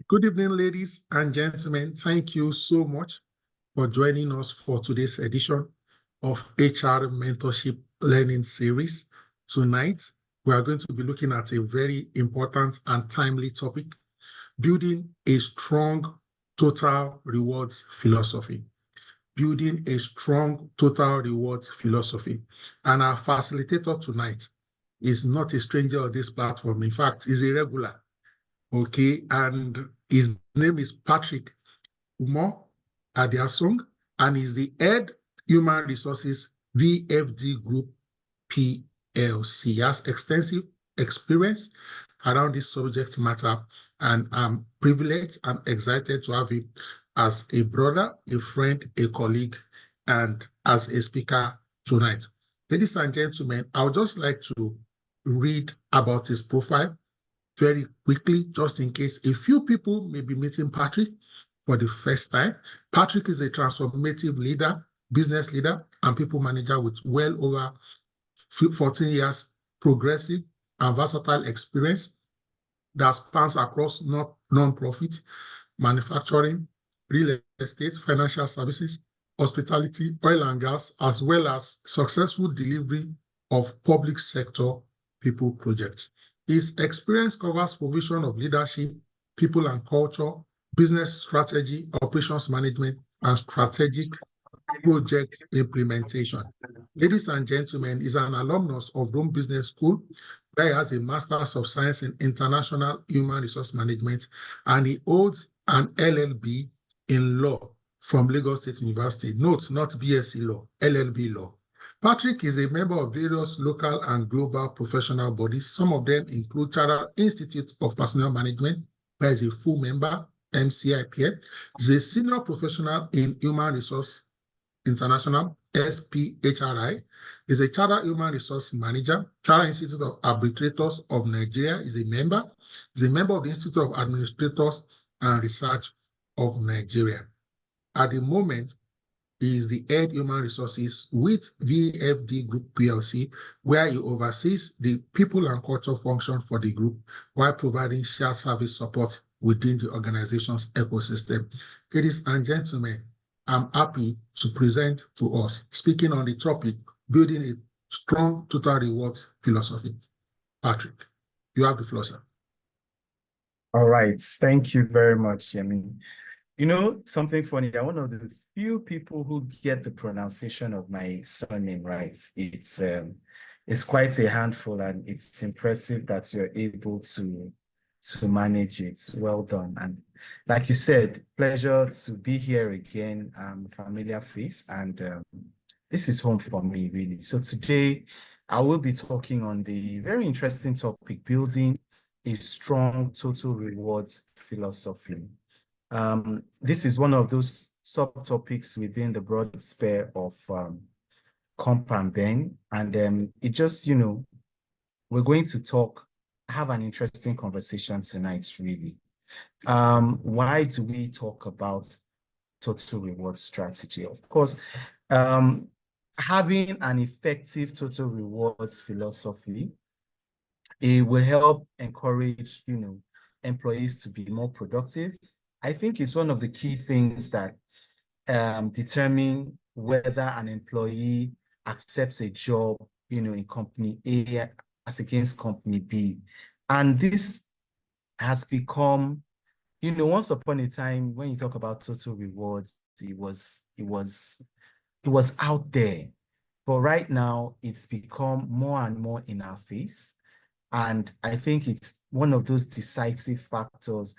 Good evening, ladies and gentlemen. Thank you so much for joining us for today's edition of HR Mentorship Learning Series. Tonight, we are going to be looking at a very important and timely topic, building a strong total rewards philosophy. Building a strong total rewards philosophy. And our facilitator tonight is not a stranger on this platform. In fact, he's a regular. Okay, and his name is Patrick Umo Adiasung, and he's the head Human Resources VFD Group PLC. He has extensive experience around this subject matter, and I'm privileged and excited to have him as a brother, a friend, a colleague, and as a speaker tonight. Ladies and gentlemen, I would just like to read about his profile very quickly, just in case a few people may be meeting Patrick for the first time. Patrick is a transformative leader, business leader, and people manager with well over 14 years progressive and versatile experience that spans across non-profit, manufacturing, real estate, financial services, hospitality, oil and gas, as well as successful delivery of public sector people projects. His experience covers provision of leadership, people and culture, business strategy, operations management, and strategic project implementation. Ladies and gentlemen, he's an alumnus of Rome Business School, where he has a Master's of Science in International Human Resource Management, and he holds an LLB in law from Lagos State University. Note, not BSc law, LLB law. Patrick is a member of various local and global professional bodies. Some of them include Chartered Institute of Personnel Management, where he's a full member, MCIPM. He's a senior professional in Human Resource International, SPHRI. He's a Chartered Human Resource Manager. Chartered Institute of Arbitrators of Nigeria is a member. He's a member of the Institute of Administrators and Research of Nigeria. At the moment, he is the head human resources with VFD Group PLC, where he oversees the people and culture function for the group while providing shared service support within the organization's ecosystem. Ladies and gentlemen, I'm happy to present to us, speaking on the topic, building a strong total rewards philosophy. Patrick, you have the floor, sir. All right. Thank you very much, Yemi. You know, something funny, I'm one of the few people who get the pronunciation of my surname right. It's quite a handful, and it's impressive that you're able to manage it. Well done. And like you said, pleasure to be here again. I'm a familiar face, and this is home for me, really. So today, I will be talking on the very interesting topic, building a strong total rewards philosophy. This is one of those subtopics within the broad sphere of comp and ben, and it just, you know, we're going to have an interesting conversation tonight, really. Why do we talk about total reward strategy? Of course, having an effective total rewards philosophy, it will help encourage, you know, employees to be more productive. I think it's one of the key things that determine whether an employee accepts a job, you know, in company A as against company B. And this has become, you know, once upon a time, when you talk about total rewards, it was out there. But right now, it's become more and more in our face. And I think it's one of those decisive factors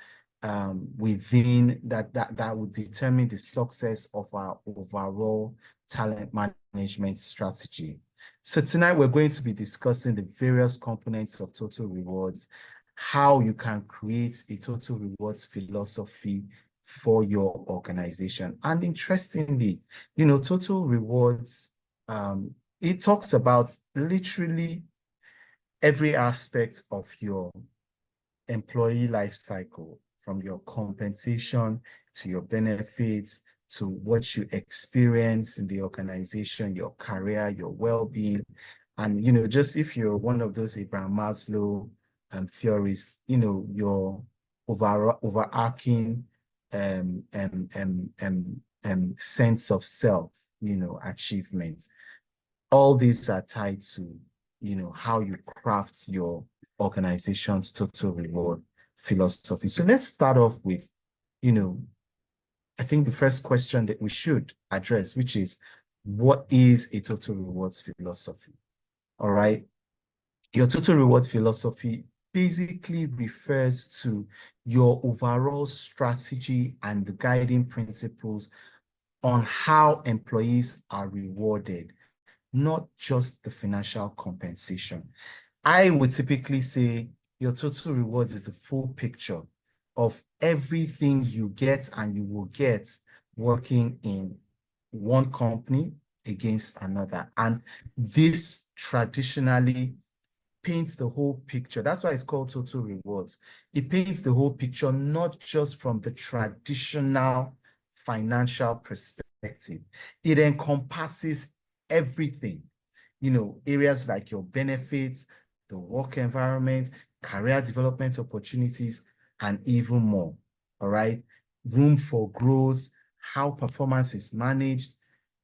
within that would determine the success of our overall talent management strategy. So tonight we're going to be discussing the various components of total rewards, how you can create a total rewards philosophy for your organization. And interestingly, you know, total rewards, it talks about literally every aspect of your employee life cycle, from your compensation to your benefits, to what you experience in the organization, your career, your well-being. And, you know, just if you're one of those Abraham Maslow theories, you know, your overarching sense of self, achievements. All these are tied to, how you craft your organization's total reward philosophy. So let's start off with, I think the first question that we should address, which is, what is a total rewards philosophy? All right. Your total reward philosophy basically refers to your overall strategy and the guiding principles on how employees are rewarded, not just the financial compensation. I would typically say your total rewards is the full picture of everything you get and you will get working in one company against another. And this traditionally paints the whole picture. That's why it's called total rewards. It paints the whole picture, not just from the traditional financial perspective. It encompasses everything, areas like your benefits, the work environment, career development opportunities, and even more. All right. Room for growth, how performance is managed.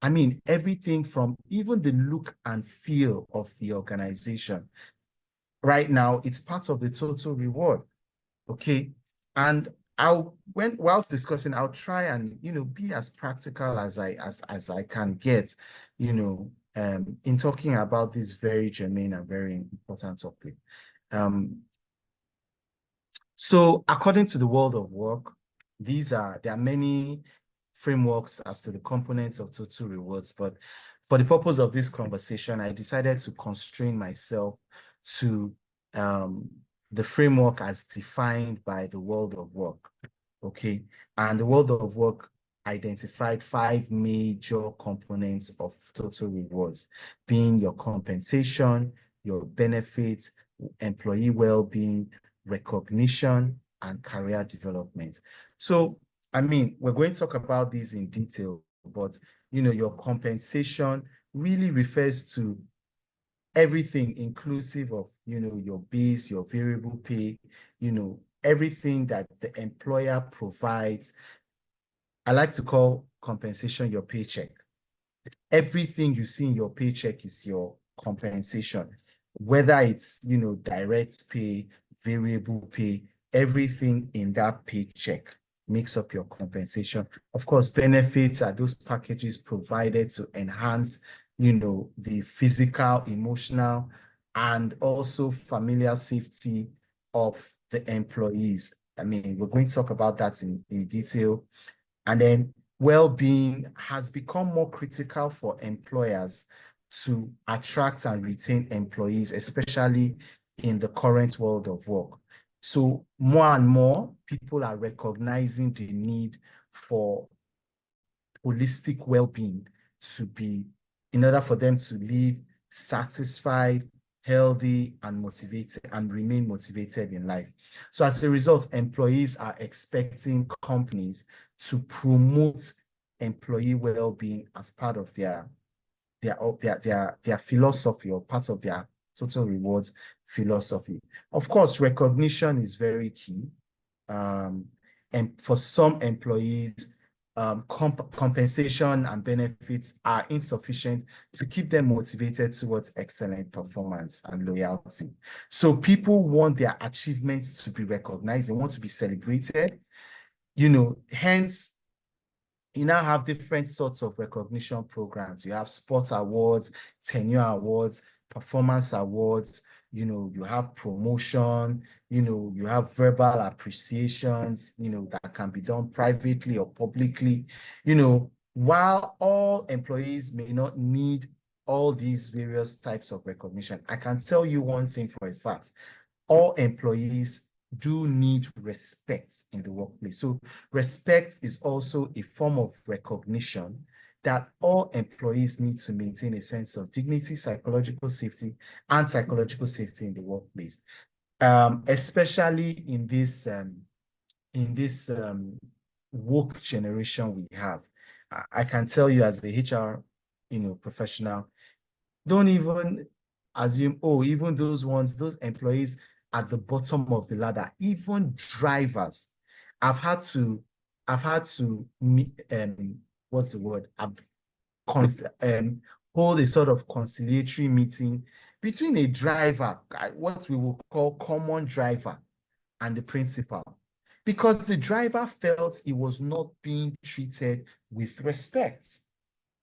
I mean, everything from even the look and feel of the organization. Right now, it's part of the total reward. Okay. And whilst discussing, I'll try and, be as practical as I can get, in talking about this very germane and very important topic. So according to the world of work, there are many frameworks as to the components of total rewards, but for the purpose of this conversation, I decided to constrain myself to the framework as defined by the world of work. Okay. And the world of work identified 5 major components of total rewards, being your compensation, your benefits, employee well-being, recognition, and career development. So, I mean, we're going to talk about these in detail, but, your compensation really refers to everything inclusive of, your base, your variable pay, everything that the employer provides. I like to call compensation your paycheck. Everything you see in your paycheck is your compensation, whether it's, direct pay, variable pay, everything in that paycheck makes up your compensation. Of course, benefits are those packages provided to enhance, the physical, emotional, and also familial safety of the employees. I mean, we're going to talk about that in detail. And then well-being has become more critical for employers to attract and retain employees, especially in the current world of work. So more and more people are recognizing the need for holistic well-being in order for them to lead satisfied, healthy, and motivated and remain motivated in life. So as a result, employees are expecting companies to promote employee well-being as part of their philosophy or part of their total rewards philosophy. Of course, recognition is very key. And for some employees, compensation and benefits are insufficient to keep them motivated towards excellent performance and loyalty. So people want their achievements to be recognized. They want to be celebrated. Hence, you now have different sorts of recognition programs. You have sports awards, tenure awards, performance awards, you have promotion, you have verbal appreciations, that can be done privately or publicly. While all employees may not need all these various types of recognition, I can tell you one thing for a fact: all employees do need respect in the workplace. So respect is also a form of recognition that all employees need to maintain a sense of dignity, psychological safety, and psychological safety in the workplace. Especially in this woke generation we have. I can tell you as a HR, professional, don't even assume, oh, even those employees, at the bottom of the ladder. Even drivers, I've had to what's the word? Hold a sort of conciliatory meeting between a driver, what we will call common driver, and the principal, because the driver felt he was not being treated with respect.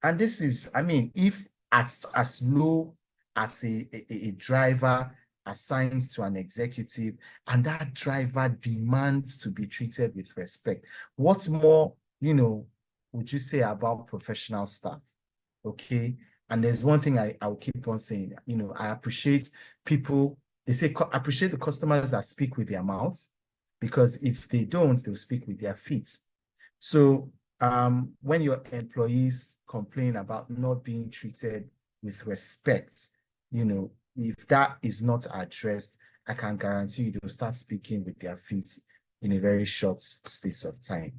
And this is, I mean, if as low as a driver assigns to an executive, and that driver demands to be treated with respect, what more, would you say about professional staff? Okay. And there's one thing I'll keep on saying, I appreciate people, they say, appreciate the customers that speak with their mouths, because if they don't, they'll speak with their feet. So when your employees complain about not being treated with respect, if that is not addressed, I can guarantee you they'll start speaking with their feet in a very short space of time.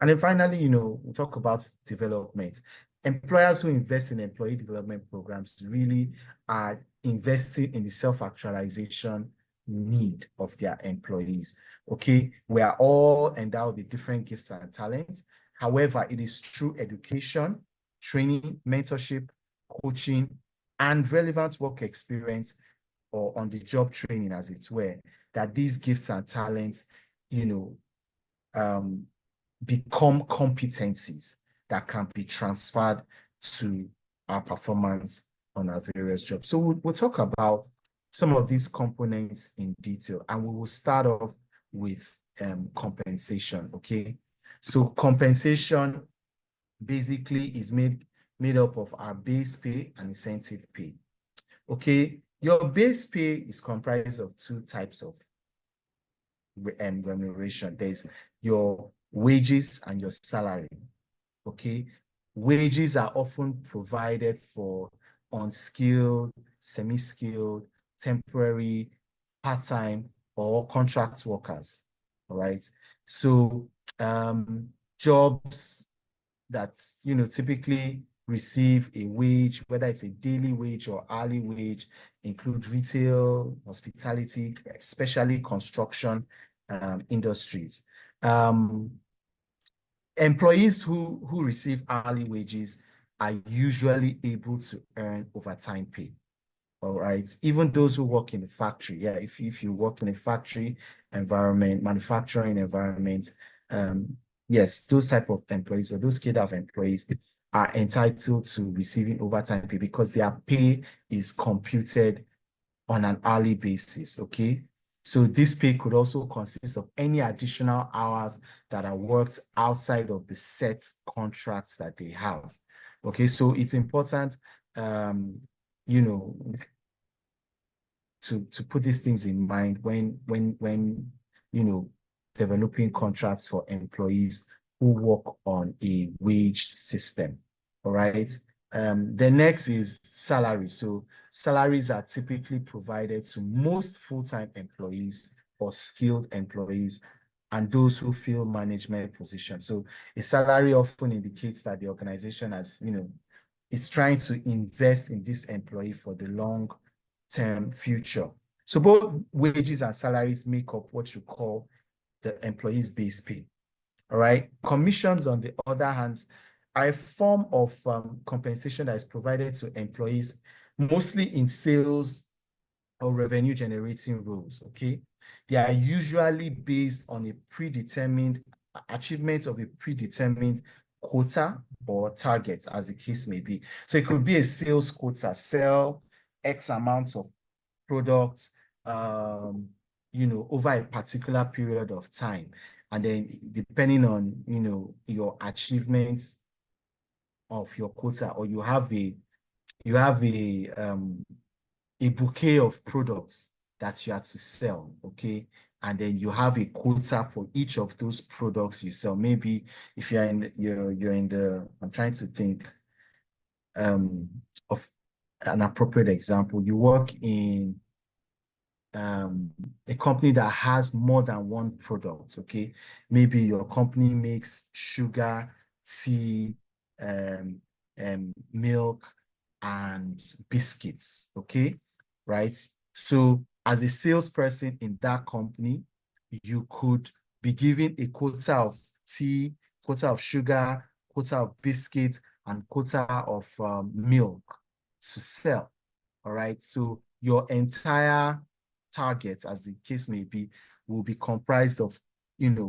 And then finally, we'll talk about development. Employers who invest in employee development programs really are investing in the self-actualization need of their employees. Okay, we are all endowed with different gifts and talents. However, it is through education, training, mentorship, coaching, and relevant work experience, or on-the-job training, as it were, that these gifts and talents, become competencies that can be transferred to our performance on our various jobs. So we'll talk about some of these components in detail, and we will start off with compensation, okay? So compensation basically is made up of our base pay and incentive pay, okay? Your base pay is comprised of two types of remuneration. There's your wages and your salary, okay? Wages are often provided for unskilled, semi-skilled, temporary, part-time, or contract workers, all right? So jobs that, typically receive a wage, whether it's a daily wage or hourly wage, include retail, hospitality, especially construction industries. Employees who receive hourly wages are usually able to earn overtime pay. All right. Even those who work in the factory. Yeah, if you work in a factory environment, manufacturing environment, yes, those type of employees or those kind of employees are entitled to receiving overtime pay because their pay is computed on an hourly basis. Okay. So this pay could also consist of any additional hours that are worked outside of the set contracts that they have. Okay, so it's important, to put these things in mind when developing contracts for employees who work on a wage system. All right. The next is salary. So salaries are typically provided to most full-time employees or skilled employees and those who fill management positions. So a salary often indicates that the organization has, is trying to invest in this employee for the long-term future. So both wages and salaries make up what you call the employee's base pay. All right. Commissions, on the other hand, are a form of compensation that is provided to employees, mostly in sales or revenue generating roles. Okay. They are usually based on a predetermined achievement of a predetermined quota or target, as the case may be. So it could be a sales quota, sell X amounts of products, over a particular period of time. And then depending on, your achievements of your quota, or you have a bouquet of products that you have to sell, okay? And then you have a quota for each of those products you sell. Maybe if you're in the, I'm trying to think of an appropriate example. You work in a company that has more than one product, okay? Maybe your company makes sugar, tea, milk, and biscuits, okay? Right? So as a salesperson in that company, you could be given a quota of tea, quota of sugar, quota of biscuits, and quota of milk to sell. All right. So your entire target, as the case may be, will be comprised of,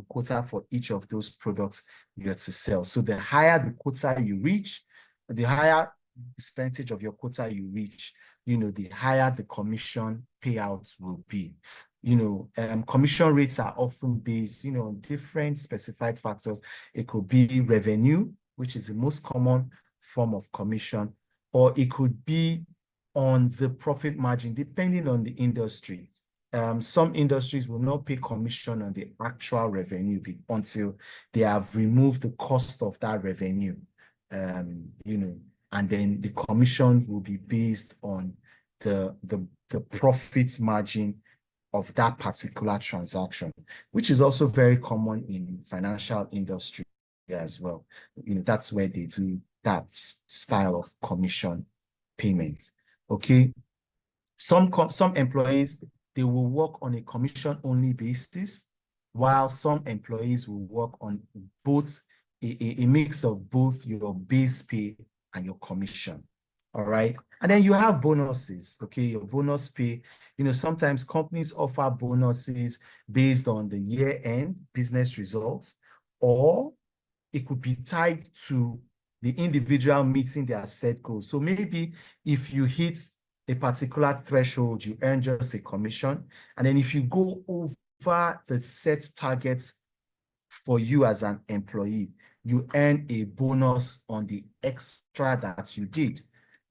quota for each of those products you're to sell. So the higher the quota you reach, the higher percentage of your quota you reach, the higher the commission payouts will be. Commission rates are often based, on different specified factors. It could be revenue, which is the most common form of commission, or it could be on the profit margin, depending on the industry. Some industries will not pay commission on the actual revenue until they have removed the cost of that revenue, and then the commission will be based on the profit margin of that particular transaction, which is also very common in financial industry as well. That's where they do that style of commission payment. Okay. Some employees, they will work on a commission-only basis, while some employees will work on both a mix of both your base pay and your commission. All right. And then you have bonuses. Okay. Your bonus pay, sometimes companies offer bonuses based on the year-end business results, or it could be tied to the individual meeting their set goals. So maybe if you hit a particular threshold, you earn just a commission. And then if you go over the set targets for you as an employee, you earn a bonus on the extra that you did.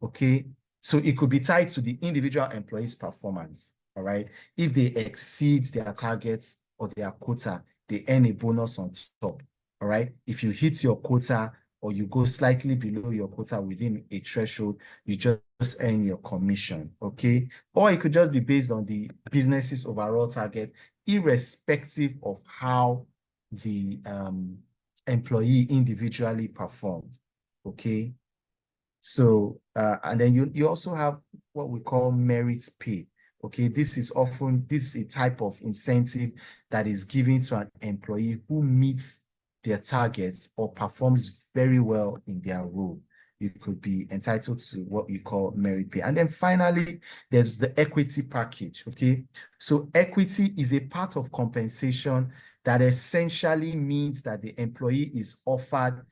Okay. So it could be tied to the individual employee's performance. All right. If they exceed their targets or their quota, they earn a bonus on top. All right. If you hit your quota or you go slightly below your quota within a threshold, you just earn your commission. Okay. Or it could just be based on the business's overall target, irrespective of how the employee individually performed. Okay. So, and then you also have what we call merit pay. Okay, this is a type of incentive that is given to an employee who meets their targets or performs very well in their role. You could be entitled to what you call merit pay. And then finally, there's the equity package. Okay, so equity is a part of compensation that essentially means that the employee is offered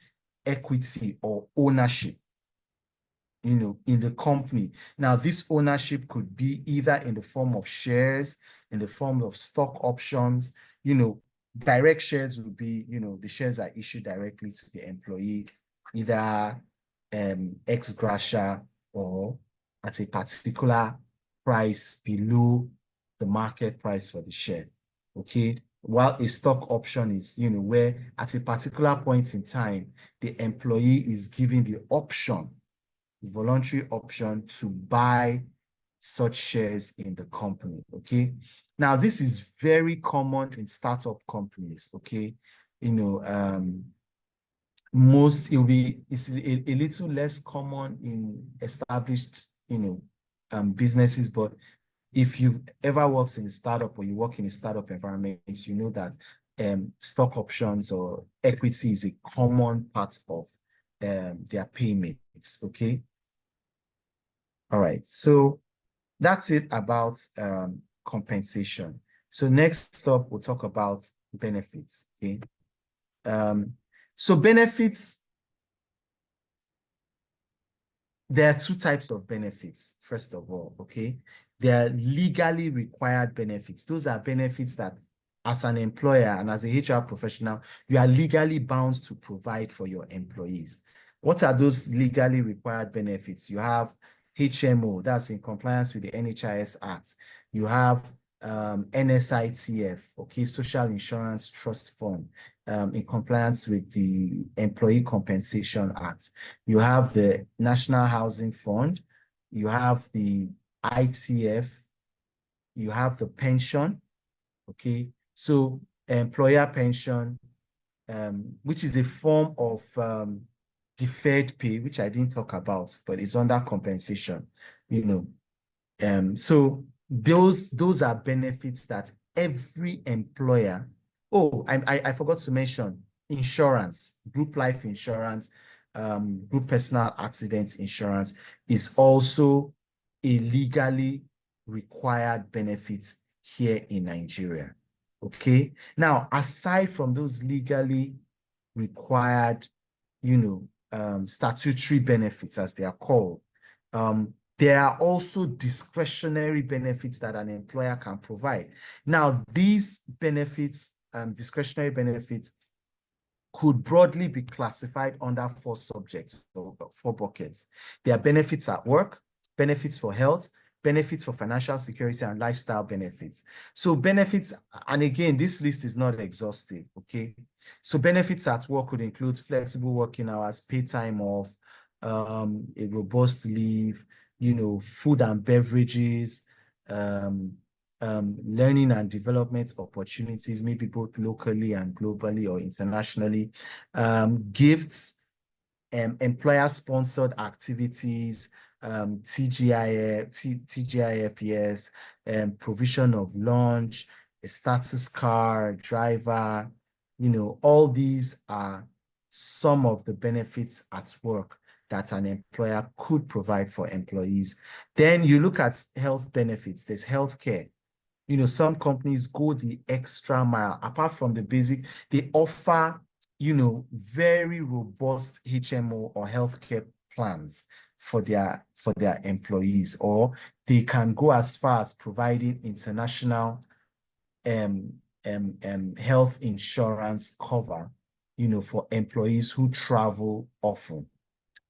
equity or ownership, in the company. Now, this ownership could be either in the form of shares, in the form of stock options. Direct shares would be, the shares are issued directly to the employee, either ex gratia or at a particular price below the market price for the share. Okay. While a stock option is, where at a particular point in time, the employee is given the option, voluntary option, to buy such shares in the company. Okay. Now, this is very common in startup companies. Okay. It's a little less common in established, businesses, but if you've ever worked in a startup or you work in a startup environment, you know that stock options or equity is a common part of their payments. Okay. All right. So that's it about compensation. So next up, we'll talk about benefits. Okay. So benefits, there are two types of benefits, first of all. Okay. There are legally required benefits. Those are benefits that as an employer and as a HR professional, you are legally bound to provide for your employees. What are those legally required benefits? You have HMO, that's in compliance with the NHIS Act. You have NSITF, okay, Social Insurance Trust Fund, in compliance with the Employee Compensation Act. You have the National Housing Fund. You have the ITF. You have the pension, okay? So employer pension, which is a form of deferred pay, which I didn't talk about, but it's under compensation, So those are benefits that every employer. Oh, I forgot to mention insurance, group life insurance, group personal accident insurance is also a legally required benefit here in Nigeria. Okay. Now, aside from those legally required, statutory benefits, as they are called, there are also discretionary benefits that an employer can provide. Now, these benefits, discretionary benefits, could broadly be classified under 4 subjects or 4 buckets. There are benefits at work, benefits for health, benefits for financial security, and lifestyle benefits. So benefits, and again, this list is not exhaustive, okay? So benefits at work could include flexible working hours, paid time off, a robust leave, food and beverages, learning and development opportunities, maybe both locally and globally or internationally, gifts, employer-sponsored activities, TGIF, yes, provision of lunch, a status car, driver, all these are some of the benefits at work that an employer could provide for employees. Then you look at health benefits. There's healthcare. Some companies go the extra mile. Apart from the basic, they offer, very robust HMO or healthcare plans for their employees, or they can go as far as providing international health insurance cover, for employees who travel often.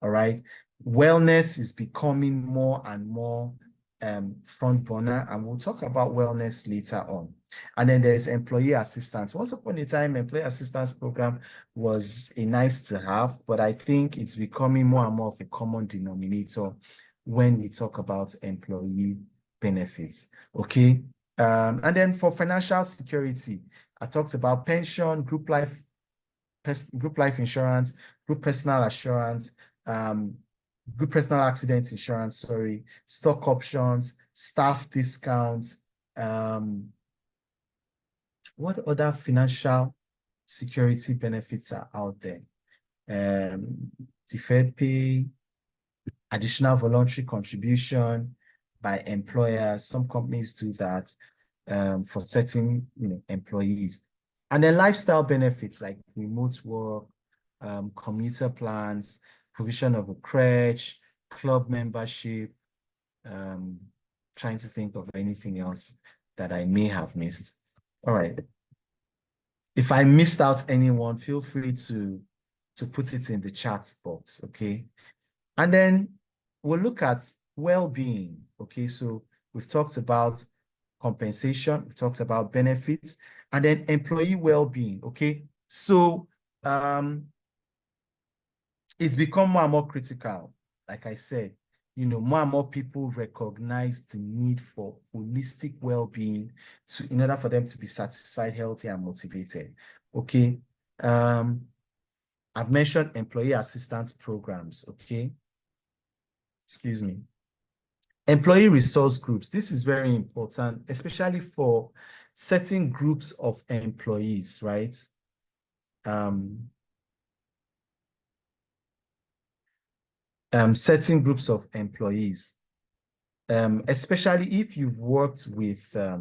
All right. Wellness is becoming more and more front burner, and we'll talk about wellness later on. And then there's employee assistance. Once upon a time, employee assistance program was a nice to have, but I think it's becoming more and more of a common denominator when we talk about employee benefits. Okay. And then for financial security, I talked about pension, group life insurance, group personal assurance, group personal accident insurance, sorry, stock options, staff discounts. What other financial security benefits are out there? Deferred pay, additional voluntary contribution by employers. Some companies do that for certain employees. And then lifestyle benefits like remote work, commuter plans, provision of a crèche, club membership, trying to think of anything else that I may have missed. All right. If I missed out anyone, feel free to put it in the chat box, okay? And then we'll look at well-being, okay? So we've talked about compensation, we've talked about benefits, and then employee well-being, okay? So it's become more and more critical. Like I said, more and more people recognize the need for holistic well-being in order for them to be satisfied, healthy, and motivated. Okay. I've mentioned employee assistance programs. Okay. Excuse me. Employee resource groups. This is very important, especially for certain groups of employees, right? Certain groups of employees, especially if you've worked with, I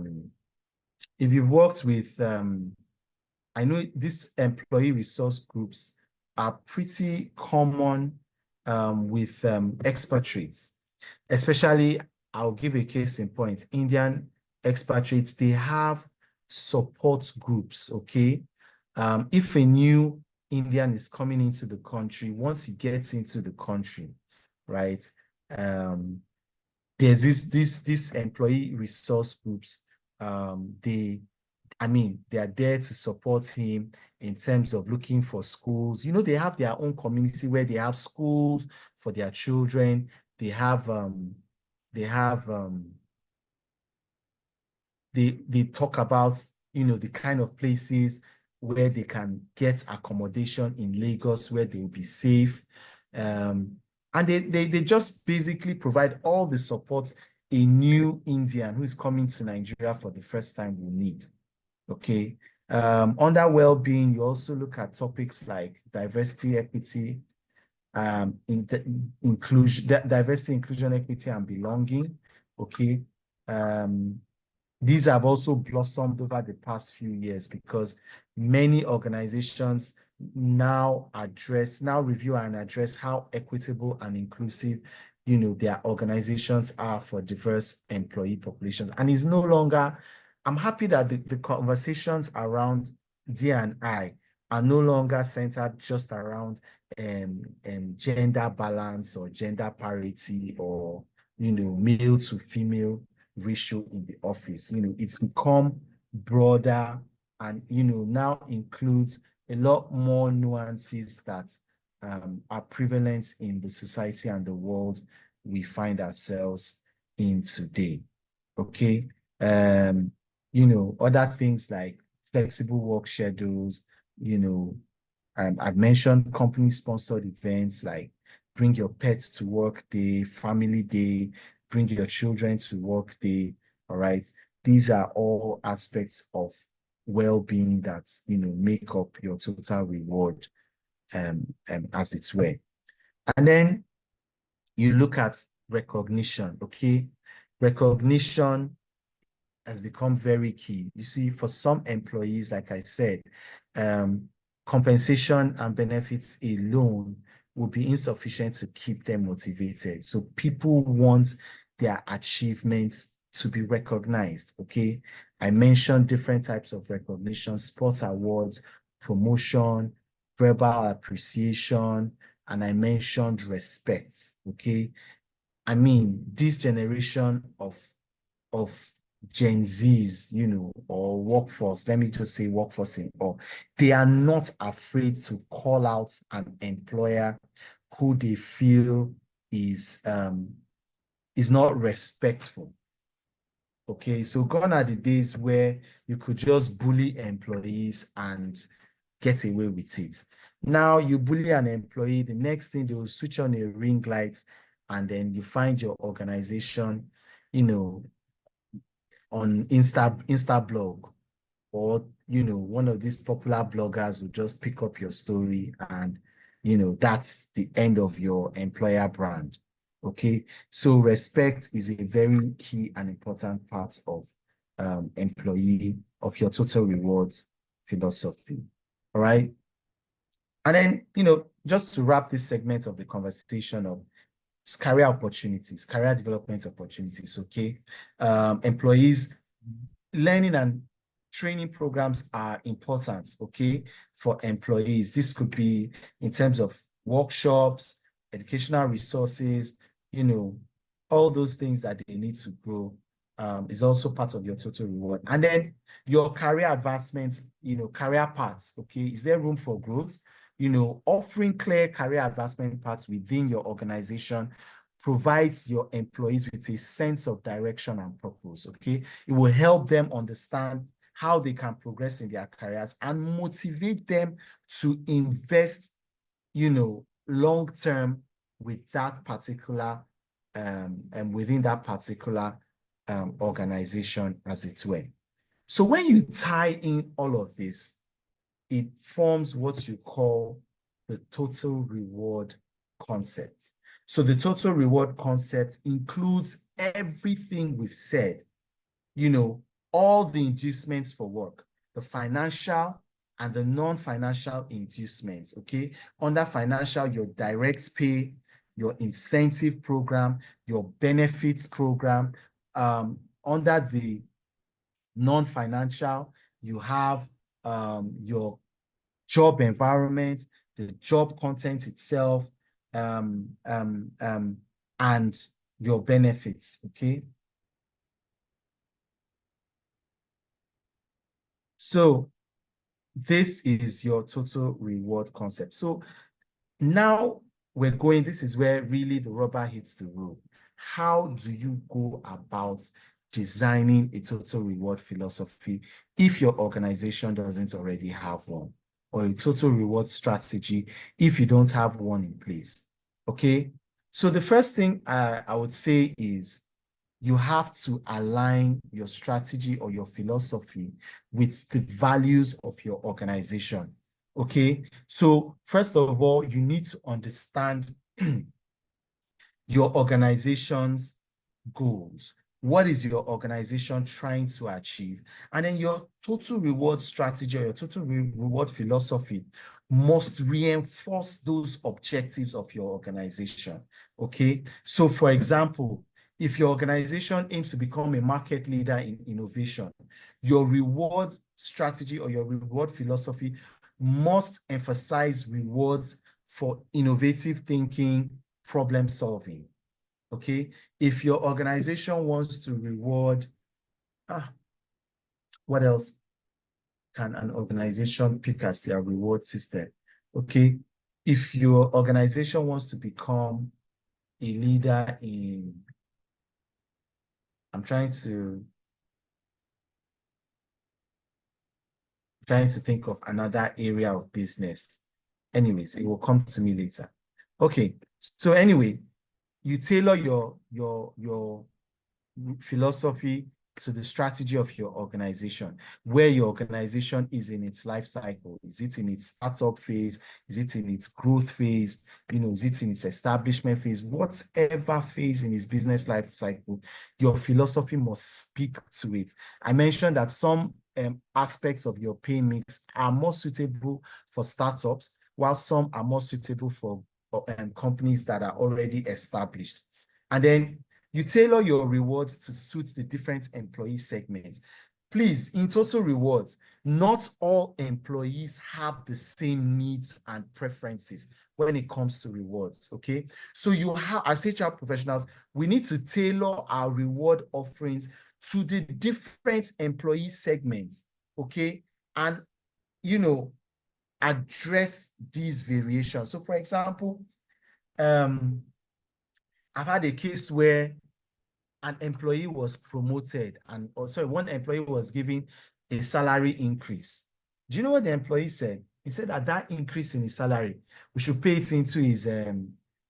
know these employee resource groups are pretty common with expatriates, especially, I'll give a case in point, Indian expatriates, they have support groups, okay? If a new Indian is coming into the country, once he gets into the country, right? There's this employee resource groups. They are there to support him in terms of looking for schools. They have their own community where they have schools for their children. They talk about, the kind of places where they can get accommodation in Lagos where they will be safe. And they just basically provide all the support a new Indian who is coming to Nigeria for the first time will need. Okay. Under well-being, you also look at topics like diversity, equity, inclusion, diversity, inclusion, equity, and belonging. Okay. These have also blossomed over the past few years because many organizations now review and address how equitable and inclusive, their organizations are for diverse employee populations. And it's no longer, I'm happy that the conversations around D&I are no longer centered just around gender balance or gender parity or, male to female ratio in the office. It's become broader and, now includes a lot more nuances that are prevalent in the society and the world we find ourselves in today. Okay. Other things like flexible work schedules, I've mentioned company-sponsored events like Bring Your Pets to Work Day, Family Day, Bring Your Children to Work Day, all right? These are all aspects of well-being that, make up your total reward, as it were. And then you look at recognition, okay? Recognition has become very key. You see, for some employees, like I said, compensation and benefits alone will be insufficient to keep them motivated. So people want their achievements to be recognized, okay? I mentioned different types of recognition, sports awards, promotion, verbal appreciation, and I mentioned respect, okay? I mean, this generation of Gen Zs, or workforce, let me just say workforce they are not afraid to call out an employer who they feel is not respectful. Okay, so gone are the days where you could just bully employees and get away with it. Now you bully an employee, the next thing they will switch on a ring light, and then you find your organization, on Insta blog, or one of these popular bloggers will just pick up your story, and that's the end of your employer brand. Okay, so respect is a very key and important part of your total rewards philosophy. All right. And then, just to wrap this segment of the conversation up, career opportunities, career development opportunities, okay? Employees, learning and training programs are important, okay, for employees. This could be in terms of workshops, educational resources, all those things that they need to grow is also part of your total reward. And then your career advancements, career paths, okay? Is there room for growth? Offering clear career advancement paths within your organization provides your employees with a sense of direction and purpose, okay? It will help them understand how they can progress in their careers and motivate them to invest, long-term with that particular, and within that particular organization, as it were. So when you tie in all of this, it forms what you call the total reward concept. So the total reward concept includes everything we've said, all the inducements for work, the financial and the non-financial inducements, okay? Under financial, your direct pay, your incentive program, your benefits program. Under the non-financial, you have your job environment, the job content itself, and your benefits, okay? So this is your total reward concept. So now this is where really the rubber hits the road. How do you go about designing a total reward philosophy if your organization doesn't already have one, or a total reward strategy if you don't have one in place? Okay, so the first thing I would say is you have to align your strategy or your philosophy with the values of your organization. Okay, so first of all, you need to understand your organization's goals. What is your organization trying to achieve? And then your total reward strategy or your total reward philosophy must reinforce those objectives of your organization. Okay, so for example, if your organization aims to become a market leader in innovation, your reward strategy or your reward philosophy must emphasize rewards for innovative thinking, problem solving. Okay, if your organization wants to reward, what else can an organization pick as their reward system? Okay, if your organization wants to become a leader in, I'm trying to think of another area of business. Anyways, it will come to me later. Okay, so anyway, you tailor your philosophy to the strategy of your organization, where your organization is in its life cycle. Is it in its startup phase? Is it in its growth phase? Is it in its establishment phase? Whatever phase in its business life cycle, your philosophy must speak to it. I mentioned that some aspects of your pay mix are more suitable for startups, while some are more suitable for companies that are already established. And then you tailor your rewards to suit the different employee segments. Please, in total rewards, not all employees have the same needs and preferences when it comes to rewards, okay? So you have, as HR professionals, we need to tailor our reward offerings to the different employee segments, okay? And, address these variations. So for example, I've had a case where an employee was promoted and, one employee was given a salary increase. Do you know what the employee said? He said that increase in his salary, we should pay it into his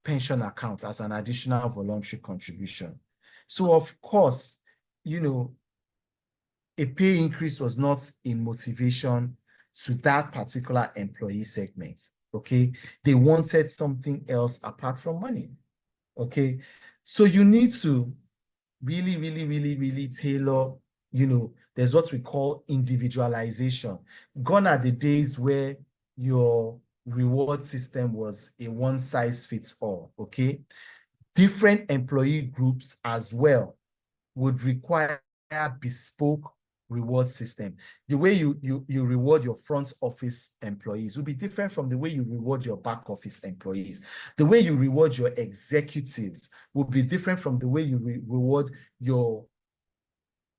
pension account as an additional voluntary contribution. So of course, a pay increase was not a motivation to that particular employee segment, okay? They wanted something else apart from money, okay? So you need to really, really, really, really tailor, there's what we call individualization. Gone are the days where your reward system was a one size fits all, okay? Different employee groups as well would require bespoke reward system. The way you reward your front office employees will be different from the way you reward your back office employees. The way you reward your executives will be different from the way you reward your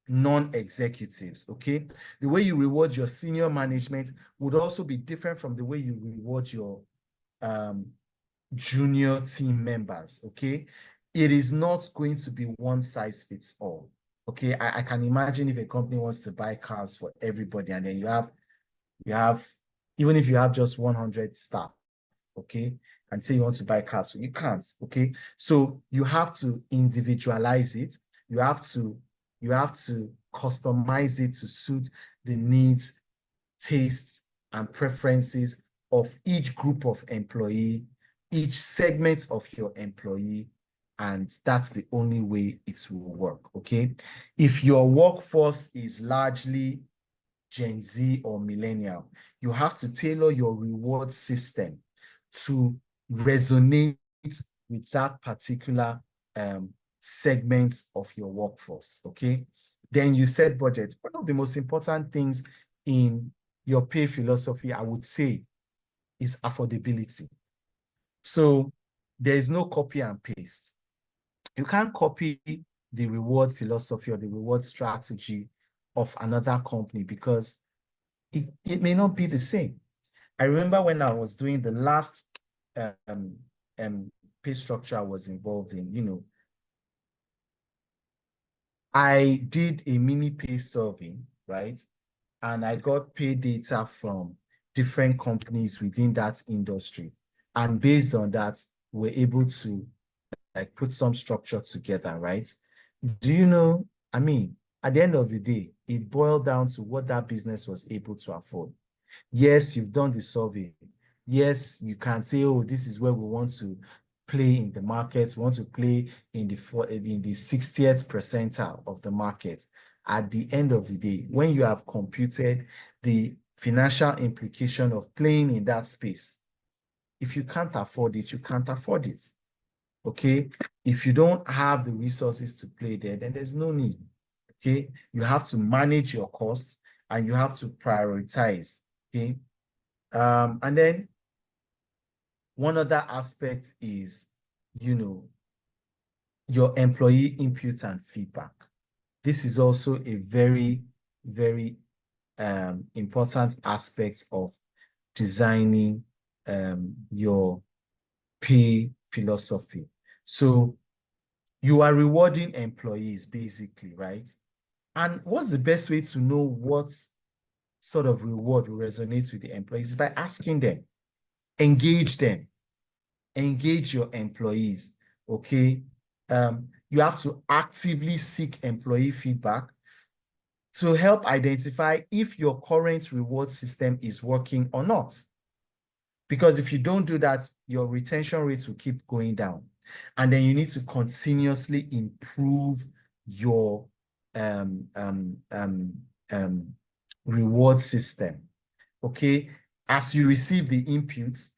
non-executives, okay? The way you reward your senior management would also be different from the way you reward your junior team members, okay? It is not going to be one size fits all. Okay, I can imagine if a company wants to buy cars for everybody, and then you have, even if you have just 100 staff, okay, and say you want to buy cars, so you can't, okay? So you have to individualize it. You have to customize it to suit the needs, tastes, and preferences of each group of employee, each segment of your employee, and that's the only way it will work, okay? If your workforce is largely Gen Z or millennial, you have to tailor your reward system to resonate with that particular segment of your workforce, okay? Then you set budget. One of the most important things in your pay philosophy, I would say, is affordability. So there is no copy and paste. You can't copy the reward philosophy or the reward strategy of another company because it may not be the same. I remember when I was doing the last pay structure I was involved in, I did a mini pay survey, right? And I got pay data from different companies within that industry. And based on that, we're able to put some structure together, right? Do you know, I mean, at the end of the day, it boiled down to what that business was able to afford. Yes, you've done the survey. Yes, you can say, oh, this is where we want to play in the market. We want to play in the 60th percentile of the market. At the end of the day, when you have computed the financial implication of playing in that space, if you can't afford it, you can't afford it. Okay? If you don't have the resources to play there, then there's no need. Okay? You have to manage your costs and you have to prioritize. Okay? And then one other aspect is, you know, your employee input and feedback. This is also a very, very important aspect of designing your pay philosophy. So you are rewarding employees basically, right? And what's the best way to know what sort of reward will resonate with the employees? By asking them, engage them, engage your employees, okay? You have to actively seek employee feedback to help identify if your current reward system is working or not. Because if you don't do that, your retention rates will keep going down. And then you need to continuously improve your reward system. Okay. As you receive the inputs,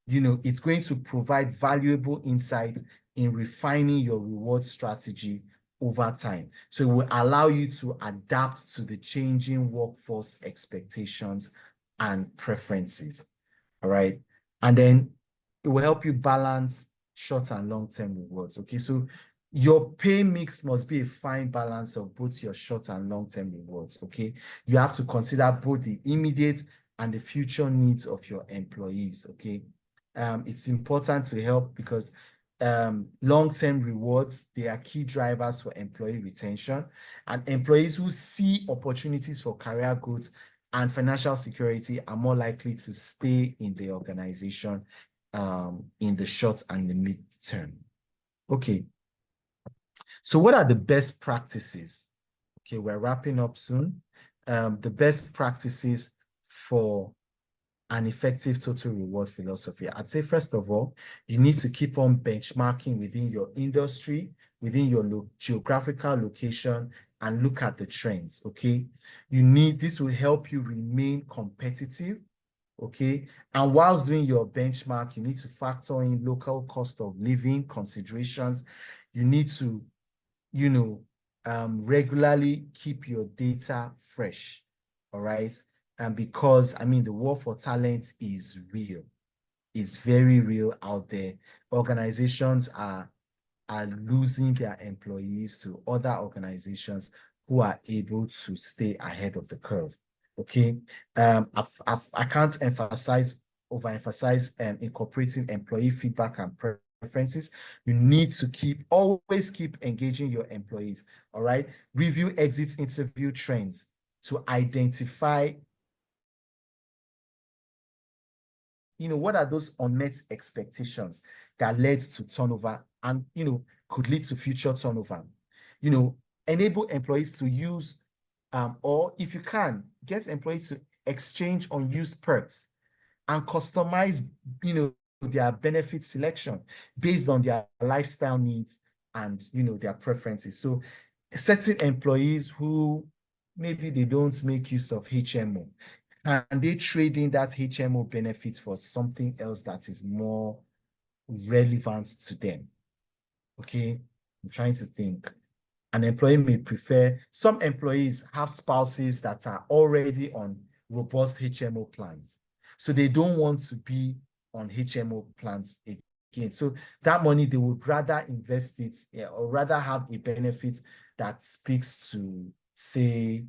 you know, it's going to provide valuable insights in refining your reward strategy over time. So it will allow you to adapt to the changing workforce expectations and preferences. All right. And then it will help you balance short and long-term rewards. Okay. So your pay mix must be a fine balance of both your short and long-term rewards. Okay. You have to consider both the immediate and the future needs of your employees. Okay. It's important to help because long-term rewards, they are key drivers for employee retention, and employees who see opportunities for career growth and financial security are more likely to stay in the organization in the short and the mid-term. Okay. So what are the best practices? Okay, we're wrapping up soon. The best practices for an effective total reward philosophy. I'd say, first of all, you need to keep on benchmarking within your industry, within your geographical location, and look at the trends, okay? This will help you remain competitive, okay? And whilst doing your benchmark, you need to factor in local cost of living considerations. You need to, you know, regularly keep your data fresh, all right? And because, I mean, the war for talent is real. It's very real out there. Organizations are losing their employees to other organizations who are able to stay ahead of the curve. Okay. I can't overemphasize incorporating employee feedback and preferences. You need to always keep engaging your employees. All right. Review exit interview trends to identify, you know, what are those unmet expectations that led to turnover and, you know, could lead to future turnover. You know, enable employees to use, or if you can, get employees to exchange unused perks and customize, you know, their benefit selection based on their lifestyle needs and, you know, their preferences. So certain employees who maybe they don't make use of HMO, and they trade in that HMO benefit for something else that is more relevant to them. Okay, I'm trying to think. An employee may prefer, some employees have spouses that are already on robust HMO plans. So they don't want to be on HMO plans again. So that money, they would rather invest it, yeah, or rather have a benefit that speaks to, say,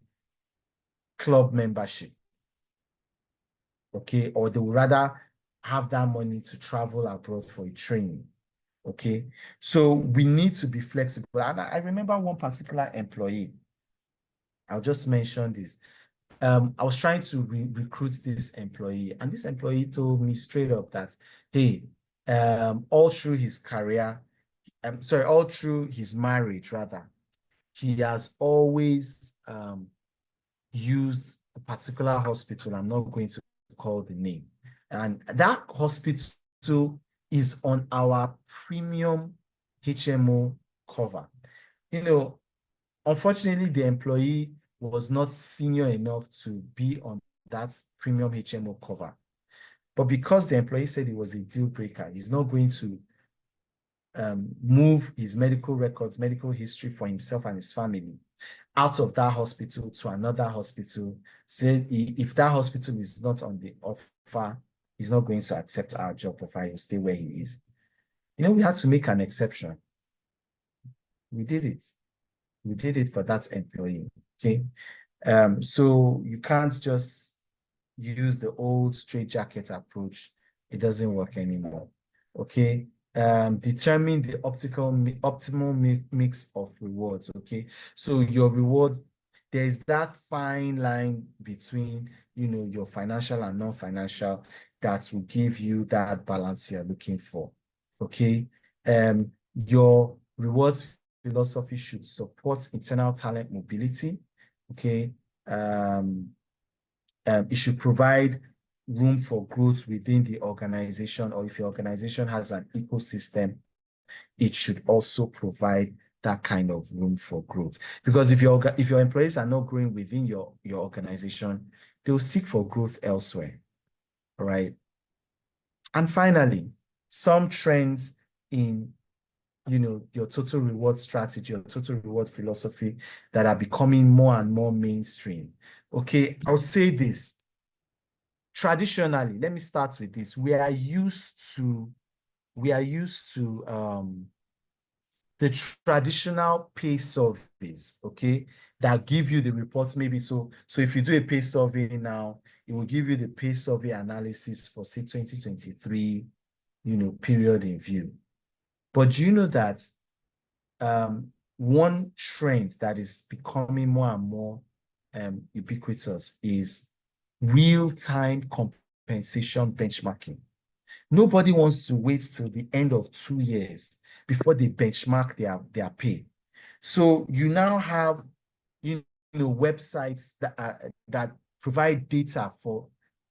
club membership. Okay, or they would rather have that money to travel abroad for a training. Okay, so we need to be flexible. And I remember one particular employee, I'll just mention this. I was trying to recruit this employee, and this employee told me straight up that, hey, all through his career, all through his marriage rather, he has always used a particular hospital. I'm not going to call the name. And that hospital is on our premium HMO cover. You know, unfortunately, the employee was not senior enough to be on that premium HMO cover. But because the employee said it was a deal breaker, he's not going to move his medical records, medical history for himself and his family out of that hospital to another hospital. So if that hospital is not on the offer, he's not going to accept our job offer. He'll stay where he is. You know, we had to make an exception. We did it. We did it for that employee. Okay. So you can't just use the old straitjacket approach. It doesn't work anymore. Okay. Determine the optimal mix of rewards. Okay. So your reward, there's that fine line between, you know, your financial and non-financial that will give you that balance you're looking for. Okay. Your rewards philosophy should support internal talent mobility. Okay. It should provide room for growth within the organization, or if your organization has an ecosystem, it should also provide that kind of room for growth. Because if your employees are not growing within your organization, they'll seek for growth elsewhere. All right. And finally, some trends in, you know, your total reward strategy or total reward philosophy that are becoming more and more mainstream. Okay, I'll say this. Traditionally, let me start with this. We are used to the traditional pay surveys, okay, that give you the reports maybe. So if you do a pay survey now, it will give you the pay survey analysis for, say, 2023, you know, period in view. But do you know that one trend that is becoming more and more ubiquitous is real-time compensation benchmarking? Nobody wants to wait till the end of 2 years before they benchmark their pay. So you now have, you know, websites that provide data for,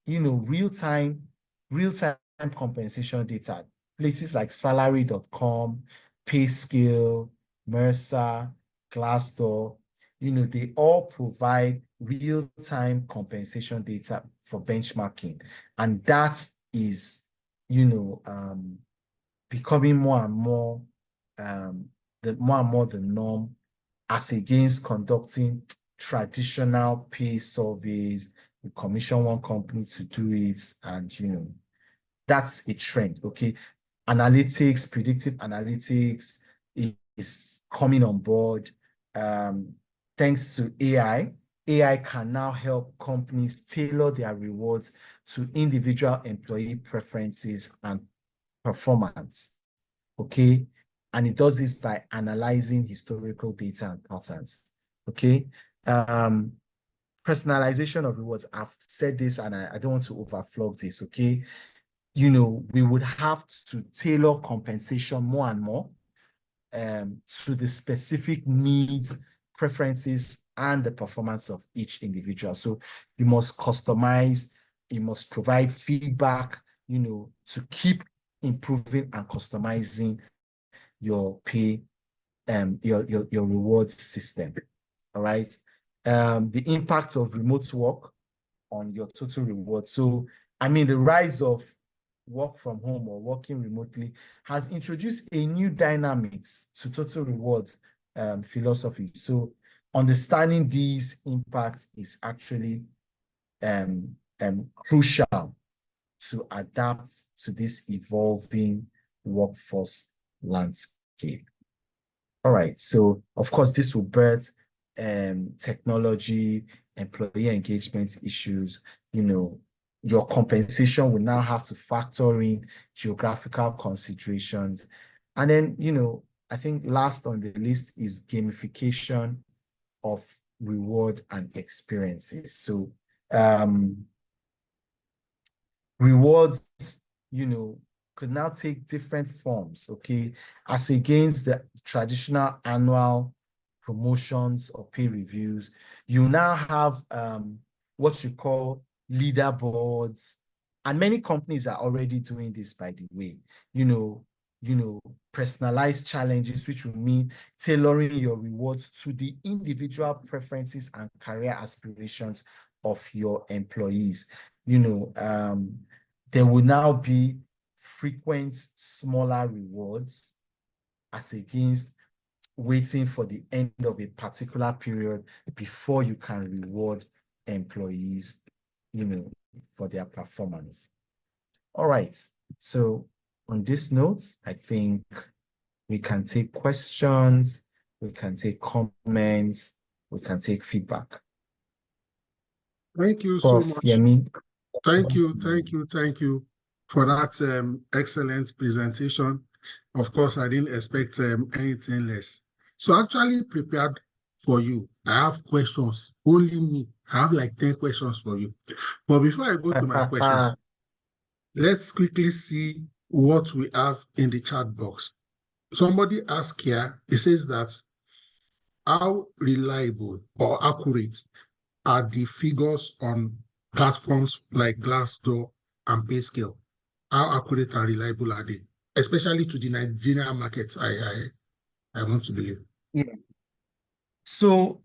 you know, real-time compensation data. Places like salary.com, PayScale, Mercer, Glassdoor, you know, they all provide real-time compensation data for benchmarking. And that is, you know, becoming more and more the norm, as against conducting traditional pay surveys. You commission one company to do it, and, you know, that's a trend. Okay, analytics, predictive analytics is coming on board. Thanks to AI, AI can now help companies tailor their rewards to individual employee preferences and performance. Okay, and it does this by analyzing historical data and patterns. Okay, personalization of rewards. I've said this, and I don't want to overflog this. Okay, you know, we would have to tailor compensation more and more to the specific needs, preferences, and the performance of each individual. So you must customize, you must provide feedback, you know, to keep improving and customizing your pay, your rewards system. All right. The impact of remote work on your total reward. So, I mean, the rise of work from home or working remotely has introduced a new dynamics to total reward philosophy. So understanding these impacts is actually crucial to adapt to this evolving workforce landscape. All right, so of course this will birth technology, employee engagement issues. You know, your compensation will now have to factor in geographical considerations. And then, you know, I think last on the list is gamification of reward and experiences. So rewards, you know, could now take different forms, okay, as against the traditional annual promotions or pay reviews. You now have what you call leaderboards, and many companies are already doing this, by the way. Personalized challenges, which will mean tailoring your rewards to the individual preferences and career aspirations of your employees. There will now be frequent smaller rewards as against waiting for the end of a particular period before you can reward employees, for their performance. All right. So on this note, I think we can take questions, we can take comments, we can take feedback. Thank you so Prof. much. Yemi. Thank you for that excellent presentation. Of course, I didn't expect anything less. So I actually prepared for you. I have questions, only me. I have like 10 questions for you. But before I go to my questions, let's quickly see what we have in the chat box. Somebody asked here, it says that how reliable or accurate are the figures on platforms like Glassdoor and PayScale? How accurate and reliable are they? Especially to the Nigerian market, I want to believe. Yeah. So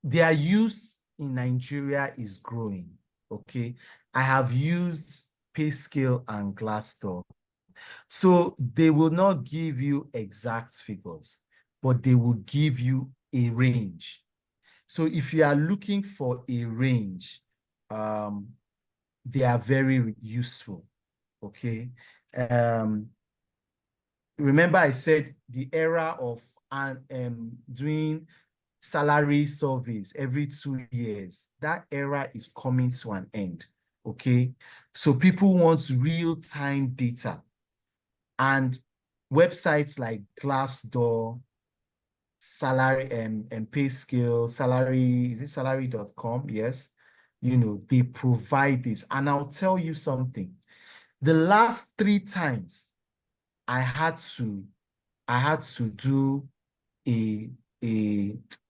their use in Nigeria is growing. Okay. I have used PayScale and Glassdoor. So they will not give you exact figures, but they will give you a range. So if you are looking for a range, they are very useful. Okay. Remember I said the era of doing salary surveys every 2 years, that era is coming to an end. Okay. So people want real-time data, and websites like Glassdoor, salary and PayScale, salary.com, yes, they provide this. And I'll tell you something. The last 3 times I had to do a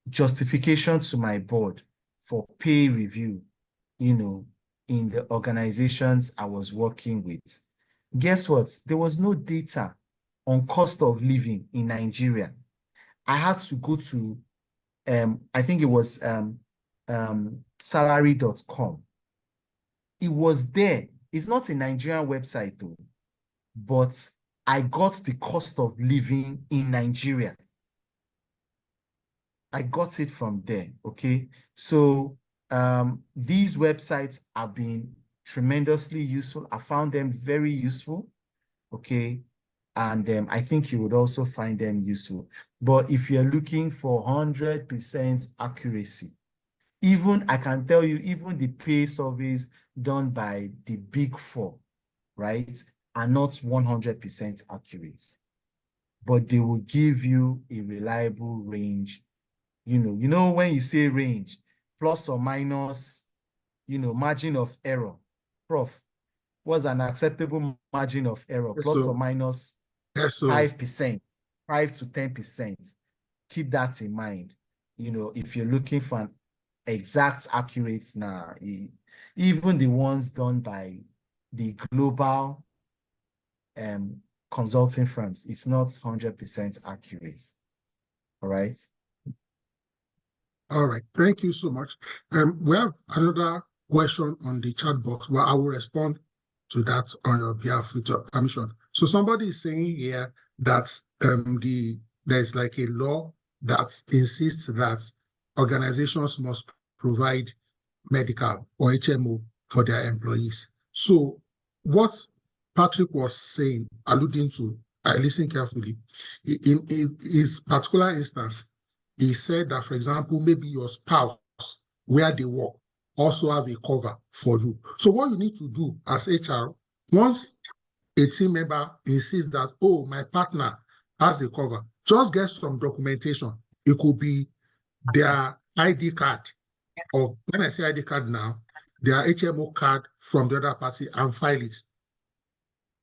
justification to my board for pay review, in the organizations I was working with. Guess what? There was no data on cost of living in Nigeria. I had to go to, I think it was salary.com. It was there. It's not a Nigerian website though, but I got the cost of living in Nigeria. I got it from there, okay? So these websites have been tremendously useful. I found them very useful, okay? And I think you would also find them useful. But if you're looking for 100% accuracy, I can tell you, even the pay surveys done by the Big Four, right, are not 100% accurate. But they will give you a reliable range. When you say range, plus or minus, margin of error. Prof, what's an acceptable margin of error? Plus or minus 5%, 5 to 10%. Keep that in mind. If you're looking for an exact accurate now, even the ones done by the global consulting firms, it's not 100% accurate. All right. All right. Thank you so much. We have another question on the chat box, but I will respond to that on your behalf with your permission. So somebody is saying here that there's like a law that insists that organizations must provide medical or HMO for their employees. So what Patrick was saying, alluding to, I listened carefully, in his particular instance, he said that, for example, maybe your spouse, where they work, also have a cover for you. So what you need to do as HR, once a team member insists that, oh, my partner has a cover, just get some documentation. It could be their ID card, or when I say ID card now, their HMO card from the other party, and file it.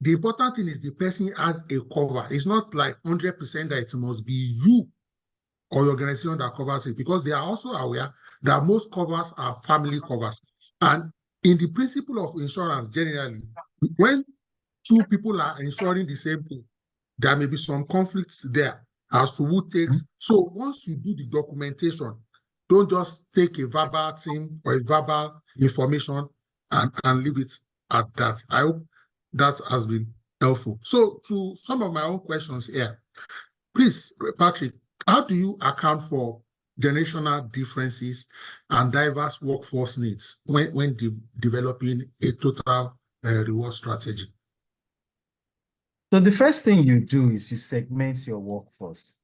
The important thing is the person has a cover. It's not like 100% that it must be you or your organization that covers it, because they are also aware that most covers are family covers. And in the principle of insurance, generally, when two people are insuring the same thing, there may be some conflicts there as to who takes. So once you do the documentation, don't just take a verbal thing or a verbal information and leave it at that. I hope that has been helpful. So to some of my own questions here, please, Patrick, how do you account for generational differences and diverse workforce needs when developing a total reward strategy? So the first thing you do is you segment your workforce,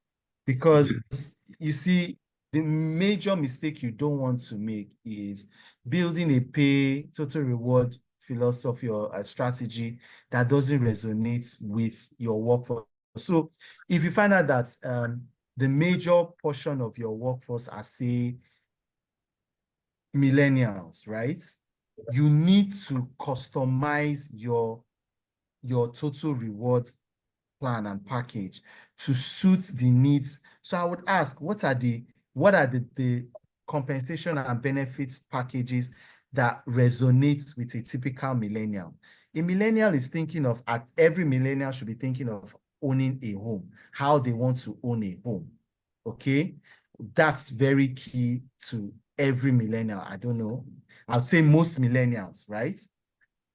because you see, the major mistake you don't want to make is building a pay total reward philosophy or a strategy that doesn't resonate with your workforce. So if you find out that the major portion of your workforce are, say, millennials, right? You need to customize your total reward plan and package to suit the needs. So I would ask, what are the compensation and benefits packages that resonates with a typical millennial? A millennial is thinking of, every millennial should be thinking of owning a home, how they want to own a home. Okay, that's very key to every millennial. I don't know, I'd say most millennials, right?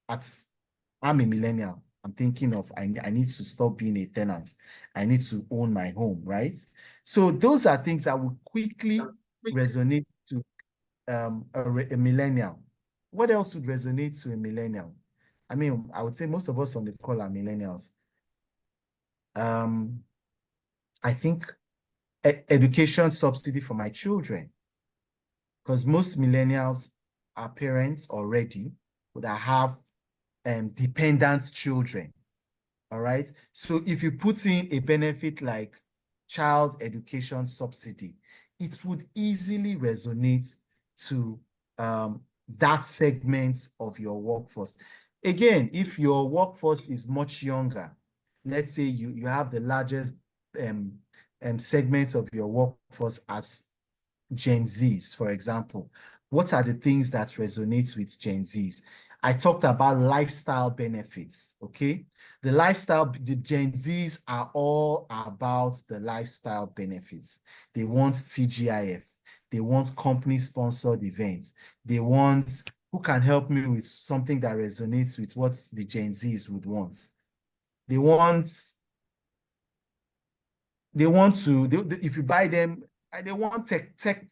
I'm a millennial. I'm thinking of, I need to stop being a tenant. I need to own my home, right? So those are things that would quickly resonate to a millennial. What else would resonate to a millennial? I mean, I would say most of us on the call are millennials. I think education subsidy for my children, because most millennials are parents already that have dependent children. All right. So if you put in a benefit like child education subsidy, it would easily resonate to that segment of your workforce. Again, if your workforce is much younger, let's say you have the largest segment of your workforce as Gen Zs, for example, what are the things that resonate with Gen Zs? I talked about lifestyle benefits, okay? The Gen Zs are all about the lifestyle benefits. They want TGIF. They want company-sponsored events. They want, who can help me with something that resonates with what the Gen Zs would want? They want if you buy them, they want tech,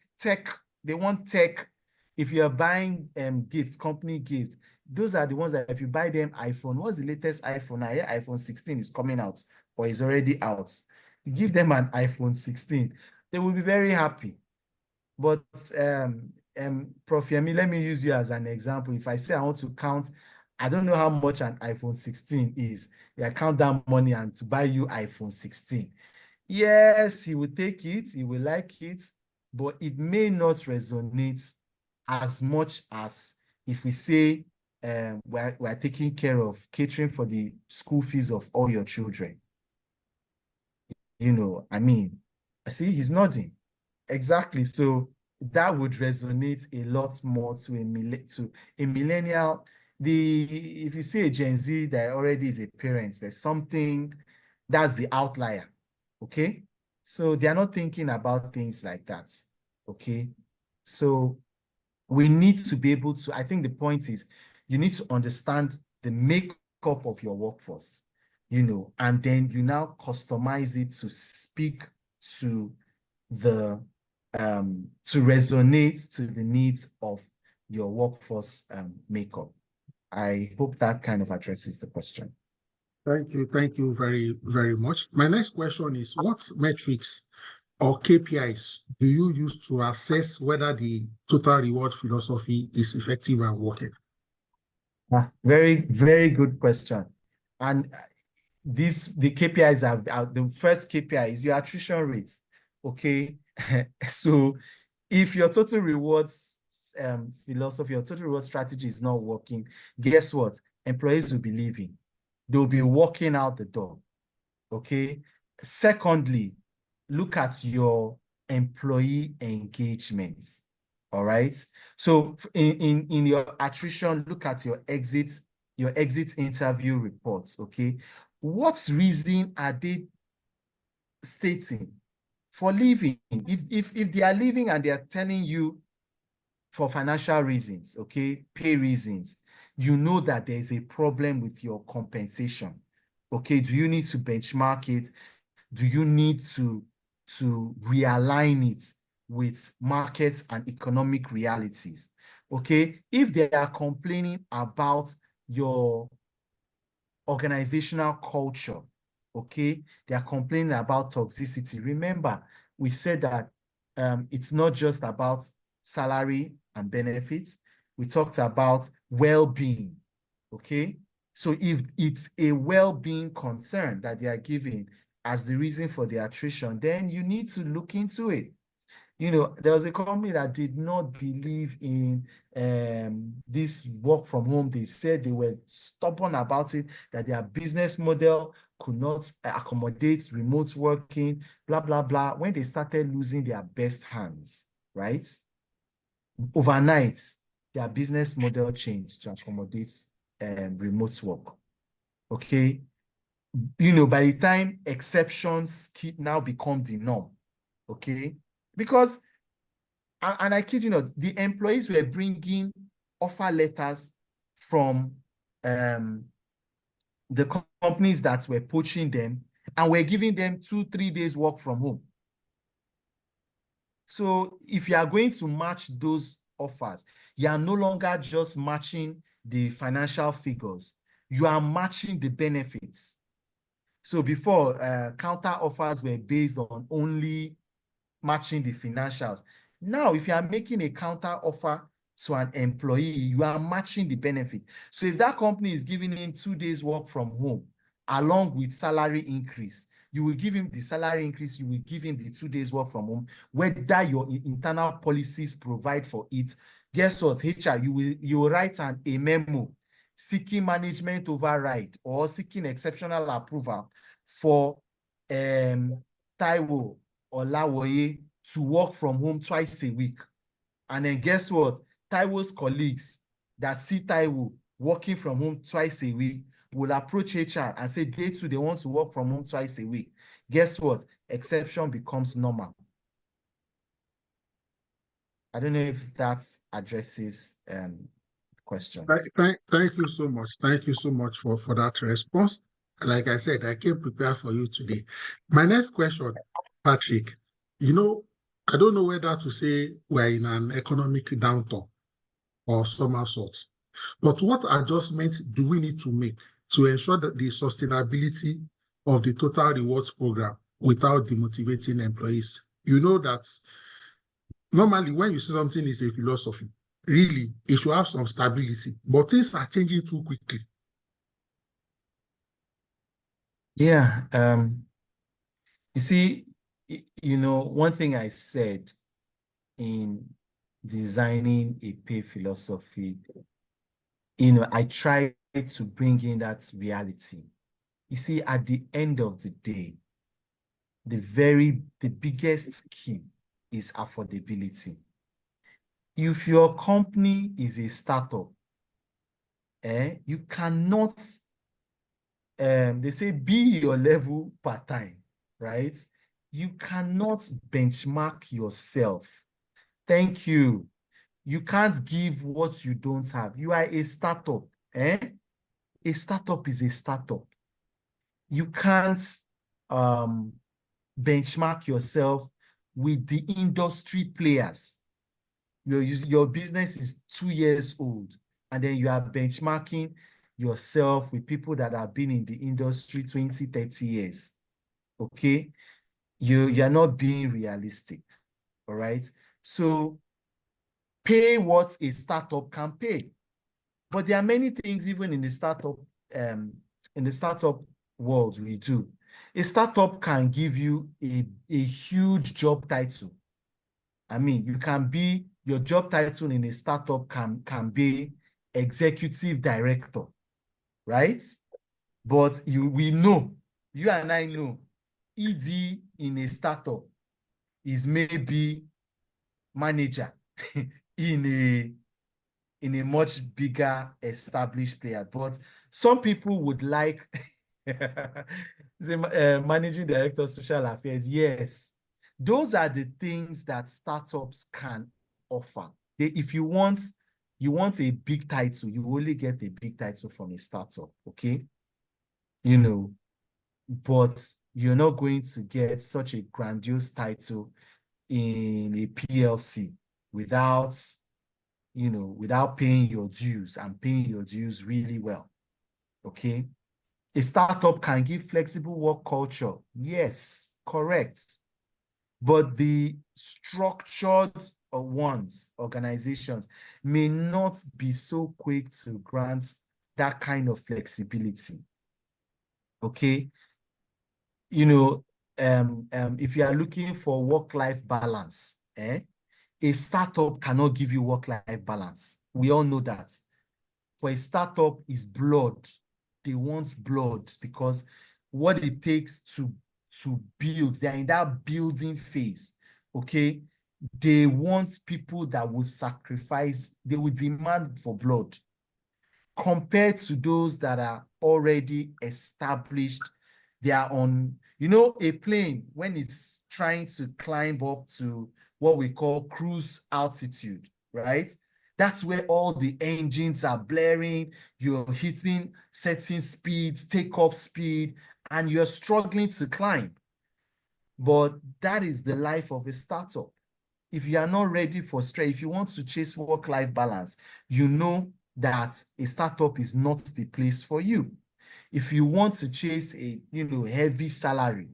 they want tech. If you're buying gifts, company gifts, those are the ones that if you buy them iPhone, what's the latest iPhone? I hear iPhone 16 is coming out or is already out. You give them an iPhone 16, they will be very happy. But Prof. Yemi, let me use you as an example. If I say I want to count, I don't know how much an iPhone 16 is. I count that money and to buy you iPhone 16. Yes, he will take it, he will like it, but it may not resonate as much as if we say we're taking care of catering for the school fees of all your children. You know, I mean, see, he's nodding. Exactly. So that would resonate a lot more to a millennial. If you see a Gen Z that already is a parent, there's something that's the outlier. Okay. So they are not thinking about things like that. Okay. So we need to be able to, I think the point is you need to understand the makeup of your workforce, you know, and then you now customize it to speak to the to resonate to the needs of your workforce makeup. I hope that kind of addresses the question. Thank you very, very much. My next question is, what metrics or KPIs do you use to assess whether the total reward philosophy is effective and working? Very, very good question. And the KPIs are the first KPI is your attrition rate. Okay. So if your total rewards philosophy, your total reward strategy is not working, guess what? Employees will be leaving. They'll be walking out the door. Okay. Secondly, look at your employee engagement. All right. So in your attrition, look at your exit interview reports. Okay. What reason are they stating for leaving? If they are leaving and they are telling you for financial reasons, okay, pay reasons, you know that there is a problem with your compensation. Okay, do you need to benchmark it? Do you need to realign it with markets and economic realities? Okay, if they are complaining about your organizational culture, okay, they are complaining about toxicity. Remember, we said that it's not just about salary and benefits. We talked about well-being, okay? So if it's a well-being concern that they are giving as the reason for the attrition, then you need to look into it. You know, there was a company that did not believe in this work from home. They said they were stubborn about it, that their business model could not accommodate remote working, blah, blah, blah. When they started losing their best hands, right? Overnight, their business model changed to accommodate remote work. Okay. You know, by the time exceptions now become the norm, okay? Because and I kid you not, the employees were bringing offer letters from the companies that were poaching them, and were giving them 2-3 days work from home. So if you are going to match those offers, you are no longer just matching the financial figures, you are matching the benefits. So before, counter offers were based on only matching the financials. Now, if you are making a counter offer to an employee, you are matching the benefit. So if that company is giving him 2 days work from home, along with salary increase, you will give him the salary increase, you will give him the 2 days work from home, whether your internal policies provide for it. Guess what, HR, you will write a memo seeking management override or seeking exceptional approval for Taiwo or Lawoye to work from home twice a week. And then guess what? Taiwo's colleagues that see Taiwo working from home twice a week will approach HR and say they too, they want to work from home twice a week. Guess what? Exception becomes normal. I don't know if that addresses the question. Thank you so much. Thank you so much for that response. Like I said, I came prepared for you today. My next question, Patrick, you know, I don't know whether to say we're in an economic downturn or somersault, but what adjustments do we need to make to ensure that the sustainability of the total rewards program without demotivating employees? You know that normally when you say something is a philosophy, really, it should have some stability, but things are changing too quickly. Yeah, you see, you know, one thing I said in designing a pay philosophy, you know, I try to bring in that reality. You see, at the end of the day, the biggest key is affordability. If your company is a startup, you cannot, they say be your level part-time, right? You cannot benchmark yourself. Thank you. You can't give what you don't have. You are a startup. A startup is a startup. You can't benchmark yourself with the industry players. Your business is 2 years old, and then you are benchmarking yourself with people that have been in the industry 20, 30 years. Okay? You're not being realistic. All right? So pay what a startup can pay. But there are many things even in the startup world we do. A startup can give you a huge job title. I mean, you can be, your job title in a startup can be executive director, right? But we know, you and I know, ED in a startup is maybe manager in a much bigger established player. But some people would like the managing director of social affairs. Yes, those are the things that startups can offer. If you want a big title, you only get a big title from a startup, okay? You know, but you're not going to get such a grandiose title in a PLC without, without paying your dues and paying your dues really well, okay? A startup can give flexible work culture. Yes, correct. But the structured organizations may not be so quick to grant that kind of flexibility, okay? If you are looking for work-life balance, a startup cannot give you work-life balance. We all know that. For a startup is blood. They want blood because what it takes to build, they're in that building phase, okay? They want people that will sacrifice, they will demand for blood compared to those that are already established. They are on, a plane, when it's trying to climb up to what we call cruise altitude, right? That's where all the engines are blaring, you're hitting certain speeds, takeoff speed, and you're struggling to climb. But that is the life of a startup. If you are not ready for stress, if you want to chase work-life balance, you know that a startup is not the place for you. If you want to chase a heavy salary,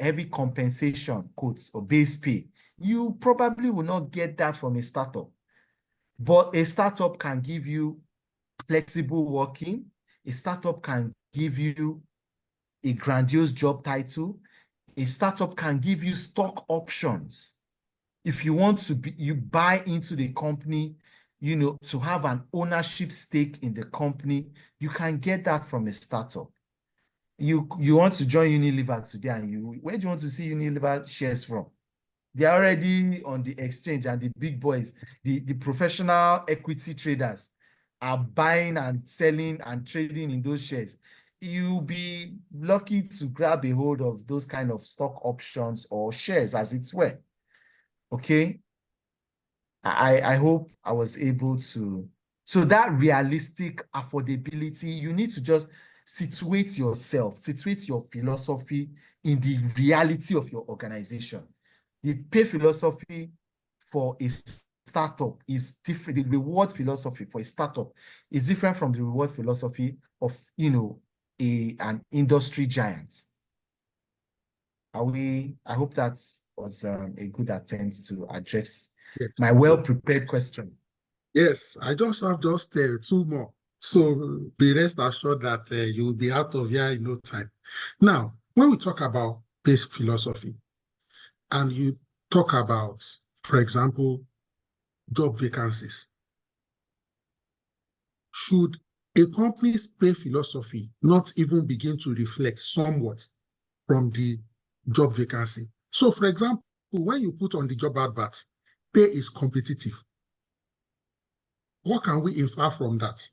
heavy compensation, quotes, or base pay, you probably will not get that from a startup. But a startup can give you flexible working. A startup can give you a grandiose job title. A startup can give you stock options. If you want to you buy into the company, to have an ownership stake in the company, you can get that from a startup. You want to join Unilever today, and where do you want to see Unilever shares from? They're already on the exchange, and the big boys, the professional equity traders are buying and selling and trading in those shares. You'll be lucky to grab a hold of those kind of stock options or shares, as it were. Okay. I hope I was able to. So that realistic affordability, you need to just situate yourself, situate your philosophy in the reality of your organization. The pay philosophy for a startup is different. The reward philosophy for a startup is different from the reward philosophy of, an industry giant. I hope that was a good attempt to address my well-prepared question. Yes, I just have two more. So be rest assured that you will be out of here in no time. Now, when we talk about base philosophy, and you talk about, for example, job vacancies, should a company's pay philosophy not even begin to reflect somewhat from the job vacancy? So, for example, when you put on the job advert, pay is competitive. What can we infer from that?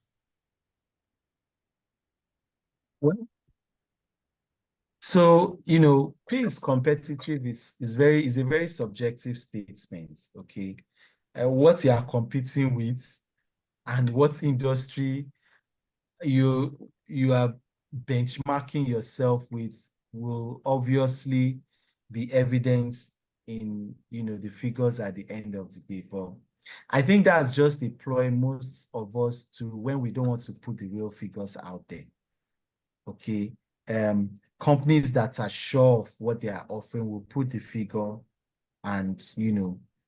Well, so, pay is competitive is a very subjective statement, okay? What you are competing with and what industry you are benchmarking yourself with will obviously be evident in, the figures at the end of the day. But I think that's just a ploy most of us to when we don't want to put the real figures out there. Okay. Companies that are sure of what they are offering will put the figure and,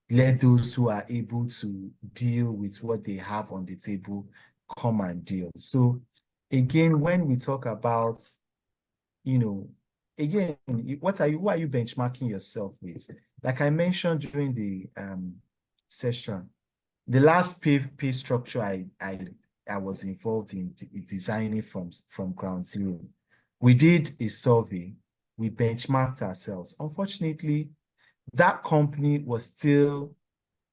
let those who are able to deal with what they have on the table come and deal. So again, when we talk about, again, who are you benchmarking yourself with? Like I mentioned during the session, the last pay structure I was involved in designing from ground zero. We did a survey, we benchmarked ourselves. Unfortunately, that company was still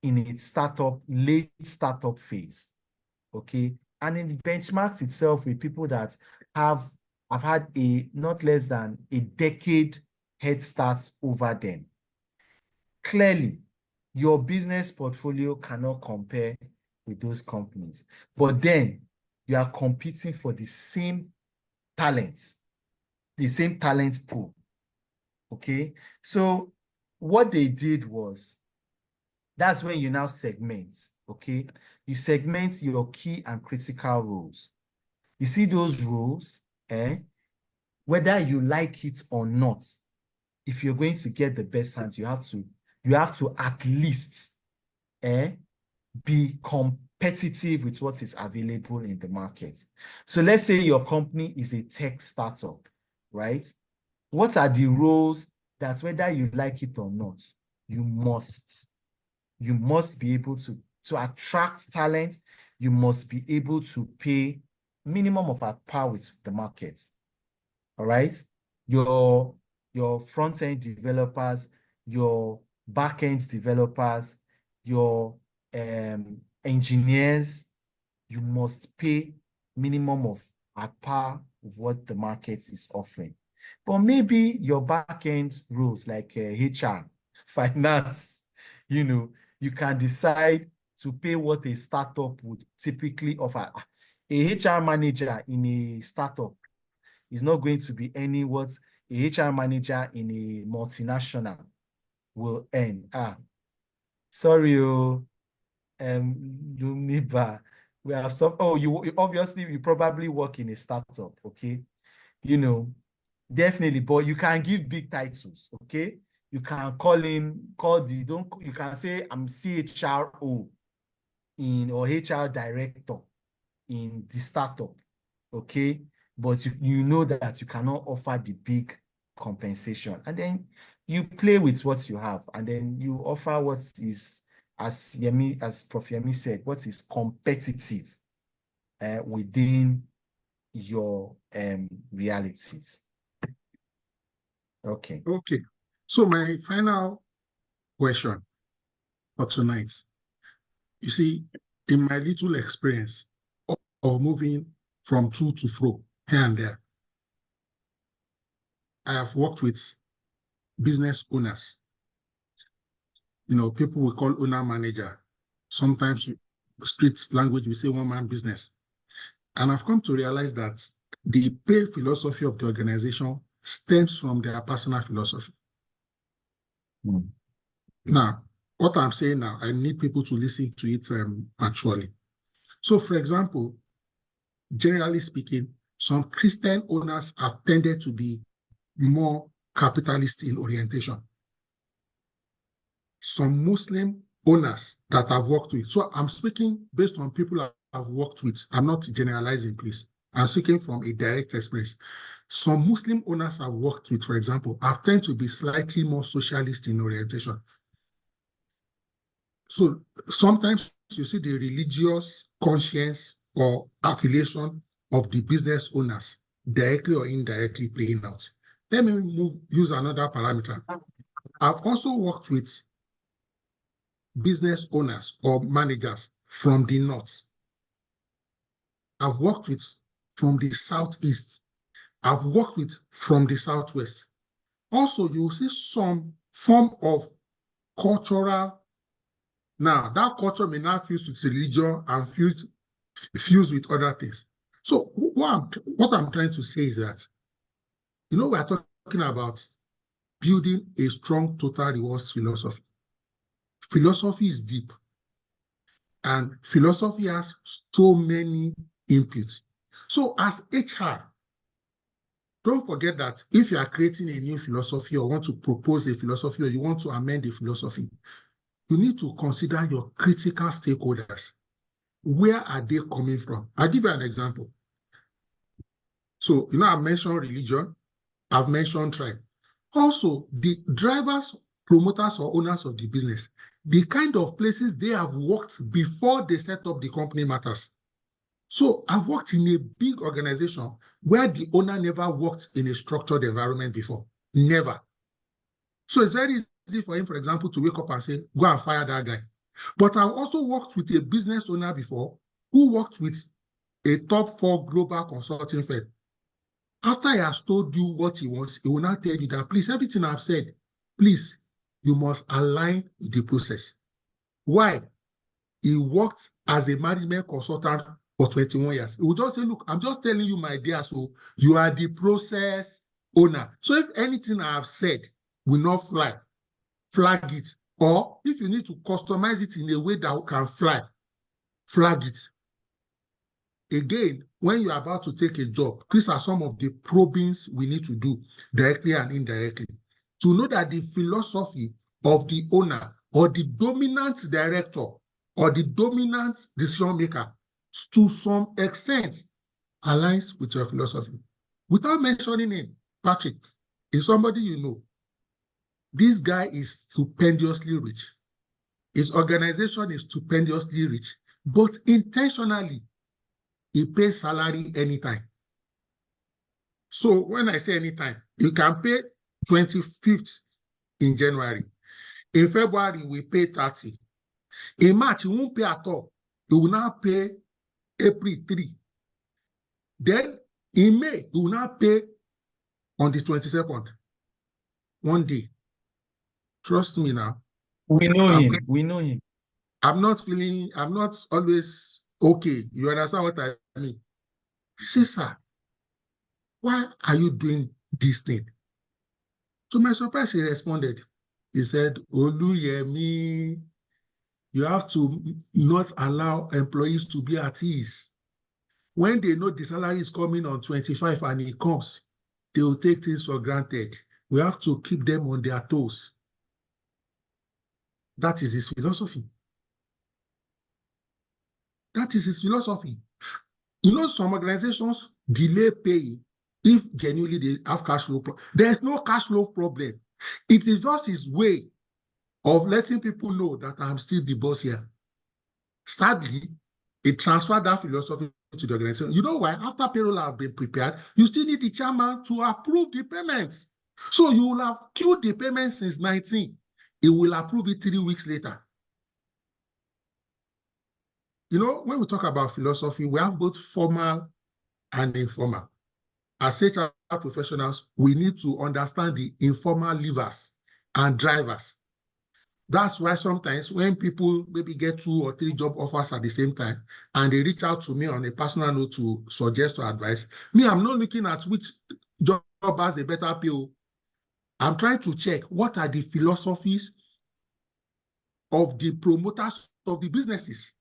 in its late startup phase, okay? And it benchmarked itself with people that have had a not less than a decade head start over them. Clearly, your business portfolio cannot compare with those companies. But then you are competing for the same talents, the same talent pool. Okay. So what they did was, that's when you now segment. Okay. You segment your key and critical roles. You see those roles, whether you like it or not, if you're going to get the best hands, you have to at least be competitive with what is available in the market. So let's say your company is a tech startup, right? What are the roles that, whether you like it or not, you must be able to attract talent. You must be able to pay minimum of at par with the market. All right. Your front-end developers, your back-end developers, your engineers, you must pay minimum of at par with what the market is offering. But maybe your back-end roles like HR, finance, you can decide to pay what a startup would typically offer. A HR manager in a startup is not going to be what a HR manager in a multinational will earn. Sorry, Lumniba. We have some. Oh, you obviously you probably work in a startup, okay? Definitely, but you can give big titles, okay? You can you can say I'm CHRO or HR director in the startup, okay? But you know that you cannot offer the big compensation. And then you play with what you have, and then you offer what is, as Prof. Yemi said, what is competitive within your realities. Okay. Okay. So my final question for tonight, you see, in my little experience of moving from to to fro here and there, I have worked with business owners. People we call owner manager. Sometimes street language, we say one-man business. And I've come to realize that the pay philosophy of the organization stems from their personal philosophy. Now, what I'm saying now, I need people to listen to it actually. So, for example, generally speaking, some Christian owners have tended to be more capitalist in orientation. Some Muslim owners that I've worked with, so I'm speaking based on people I've worked with. I'm not generalizing, please. I'm speaking from a direct experience. Some Muslim owners I've worked with, for example, have tended to be slightly more socialist in orientation. So sometimes you see the religious conscience or affiliation of the business owners directly or indirectly playing out. Let me use another parameter. I've also worked with business owners or managers from the north. I've worked with from the southeast. I've worked with from the southwest. Also, you will see some form of cultural. Now, that culture may not fuse with religion and fuse with other things. So what I'm trying to say is that, we're talking about building a strong total rewards philosophy. Philosophy is deep, and philosophy has so many inputs. So as HR, don't forget that if you are creating a new philosophy or want to propose a philosophy or you want to amend a philosophy, you need to consider your critical stakeholders. Where are they coming from? I'll give you an example. So, I mentioned religion, I've mentioned tribe. Also, the drivers, promoters, or owners of the business, the kind of places they have worked before they set up the company matters. So I've worked in a big organization where the owner never worked in a structured environment before. Never. So it's very easy for him, for example, to wake up and say, go and fire that guy. But I've also worked with a business owner before who worked with a top 4 global consulting firm. After he has told you what he wants, he will now tell you that, please, everything I've said, please, you must align with the process. Why? He worked as a management consultant for 21 years. He will just say, look, I'm just telling you, my dear, so you are the process owner. So if anything I have said will not fly, flag it. Or if you need to customize it in a way that can fly, flag it. Again, when you're about to take a job, these are some of the probings we need to do directly and indirectly to know that the philosophy of the owner or the dominant director or the dominant decision maker to some extent aligns with your philosophy. Without mentioning him, Patrick is somebody you know. This guy is stupendously rich. His organization is stupendously rich, but intentionally, he pays salary anytime. So when I say anytime, you can pay 25th in January. In February, we pay 30. In March, he won't pay at all. He will now pay April 3. Then in May, he will now pay on the 22nd. One day. Trust me now. We know him. We know him. I'm not always okay. You understand what I mean? I say, sir, why are you doing this thing? To my surprise, he responded. He said, Oluyemi, you have to not allow employees to be at ease. When they know the salary is coming on 25 and it comes, they will take things for granted. We have to keep them on their toes. That is his philosophy. That is his philosophy. You know, some organizations delay pay if genuinely they have cash flow. There's no cash flow problem. It is just his way of letting people know that I'm still the boss here. Sadly, he transferred that philosophy to the organization. You know why? After payroll have been prepared, you still need the chairman to approve the payments. So you will have queued the payment since 19. He will approve it 3 weeks later. You know, when we talk about philosophy, we have both formal and informal. As HR professionals, we need to understand the informal levers and drivers. That's why sometimes when people maybe get 2 or 3 job offers at the same time and they reach out to me on a personal note to suggest or advise, me, I'm not looking at which job has a better pay. I'm trying to check what are the philosophies of the promoters of the businesses.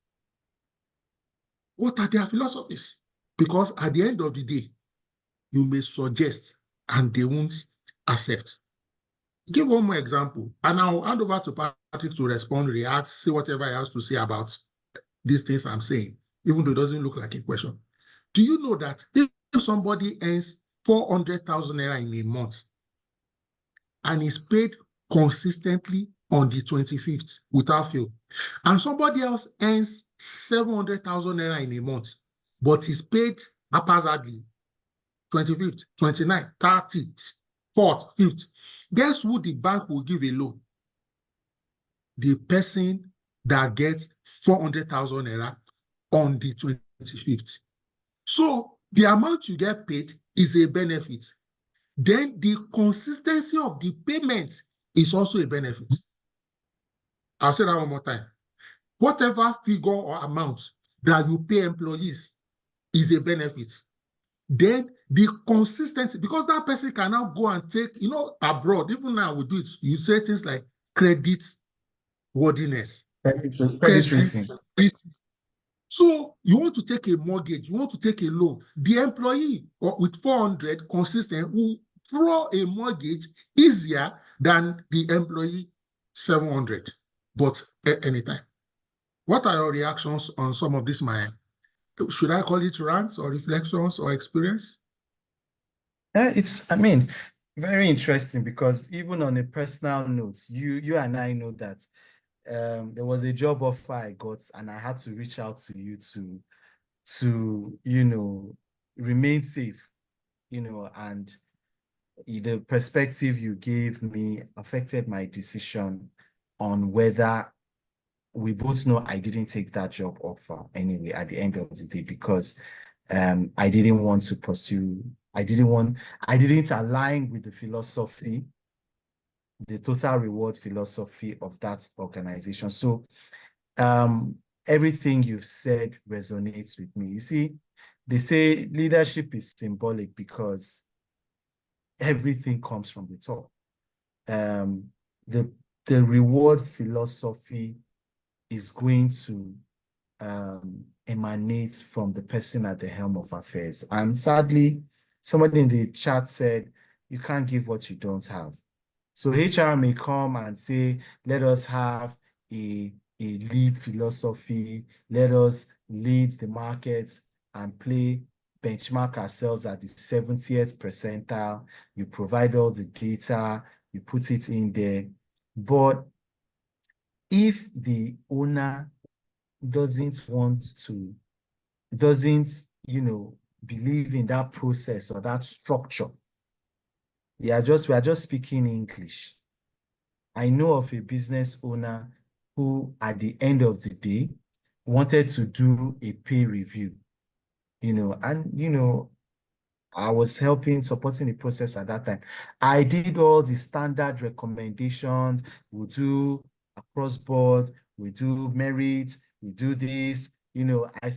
What are their philosophies? Because at the end of the day, you may suggest and they won't accept. Give one more example, and I'll hand over to Patrick to respond, react, say whatever he has to say about these things I'm saying, even though it doesn't look like a question. Do you know that if somebody earns 400,000 naira in a month and is paid consistently on the 25th without fail, and somebody else earns 700,000 naira in a month, but is paid haphazardly 25th, 29th, 30th, 4th, 5th, guess who the bank will give a loan? The person that gets 400,000 naira on the 25th. So the amount you get paid is a benefit. Then the consistency of the payment is also a benefit. I'll say that one more time. Whatever figure or amount that you pay employees is a benefit. Then the consistency, because that person can now go and take, you know, abroad, even now we do it, you say things like credit worthiness. Credit rating. So you want to take a mortgage, you want to take a loan. The employee with 400 consistent will throw a mortgage easier than the employee 700, but anytime. What are your reactions on some of this, Maya? Should I call it rants or reflections or experience? It's, I mean, very interesting because even on a personal note, you and I know that there was a job offer I got and I had to reach out to you to you know, remain safe, you know, and the perspective you gave me affected my decision on whether we both know I didn't take that job offer anyway at the end of the day because I didn't want to pursue, I didn't align with the philosophy, the total reward philosophy of that organization. So everything you've said resonates with me. You see, they say leadership is symbolic because everything comes from the top. Um, the reward philosophy is going to emanate from the person at the helm of affairs. And sadly, somebody in the chat said, you can't give what you don't have. So HR may come and say, let us have a lead philosophy, let us lead the market and benchmark ourselves at the 70th percentile. You provide all the data, you put it in there. But if the owner doesn't, believe in that process or that structure, we are just speaking English. I know of a business owner who, at the end of the day, wanted to do a pay review, and, I was supporting the process at that time. I did all the standard recommendations. We do across board, we do merit, we do this. I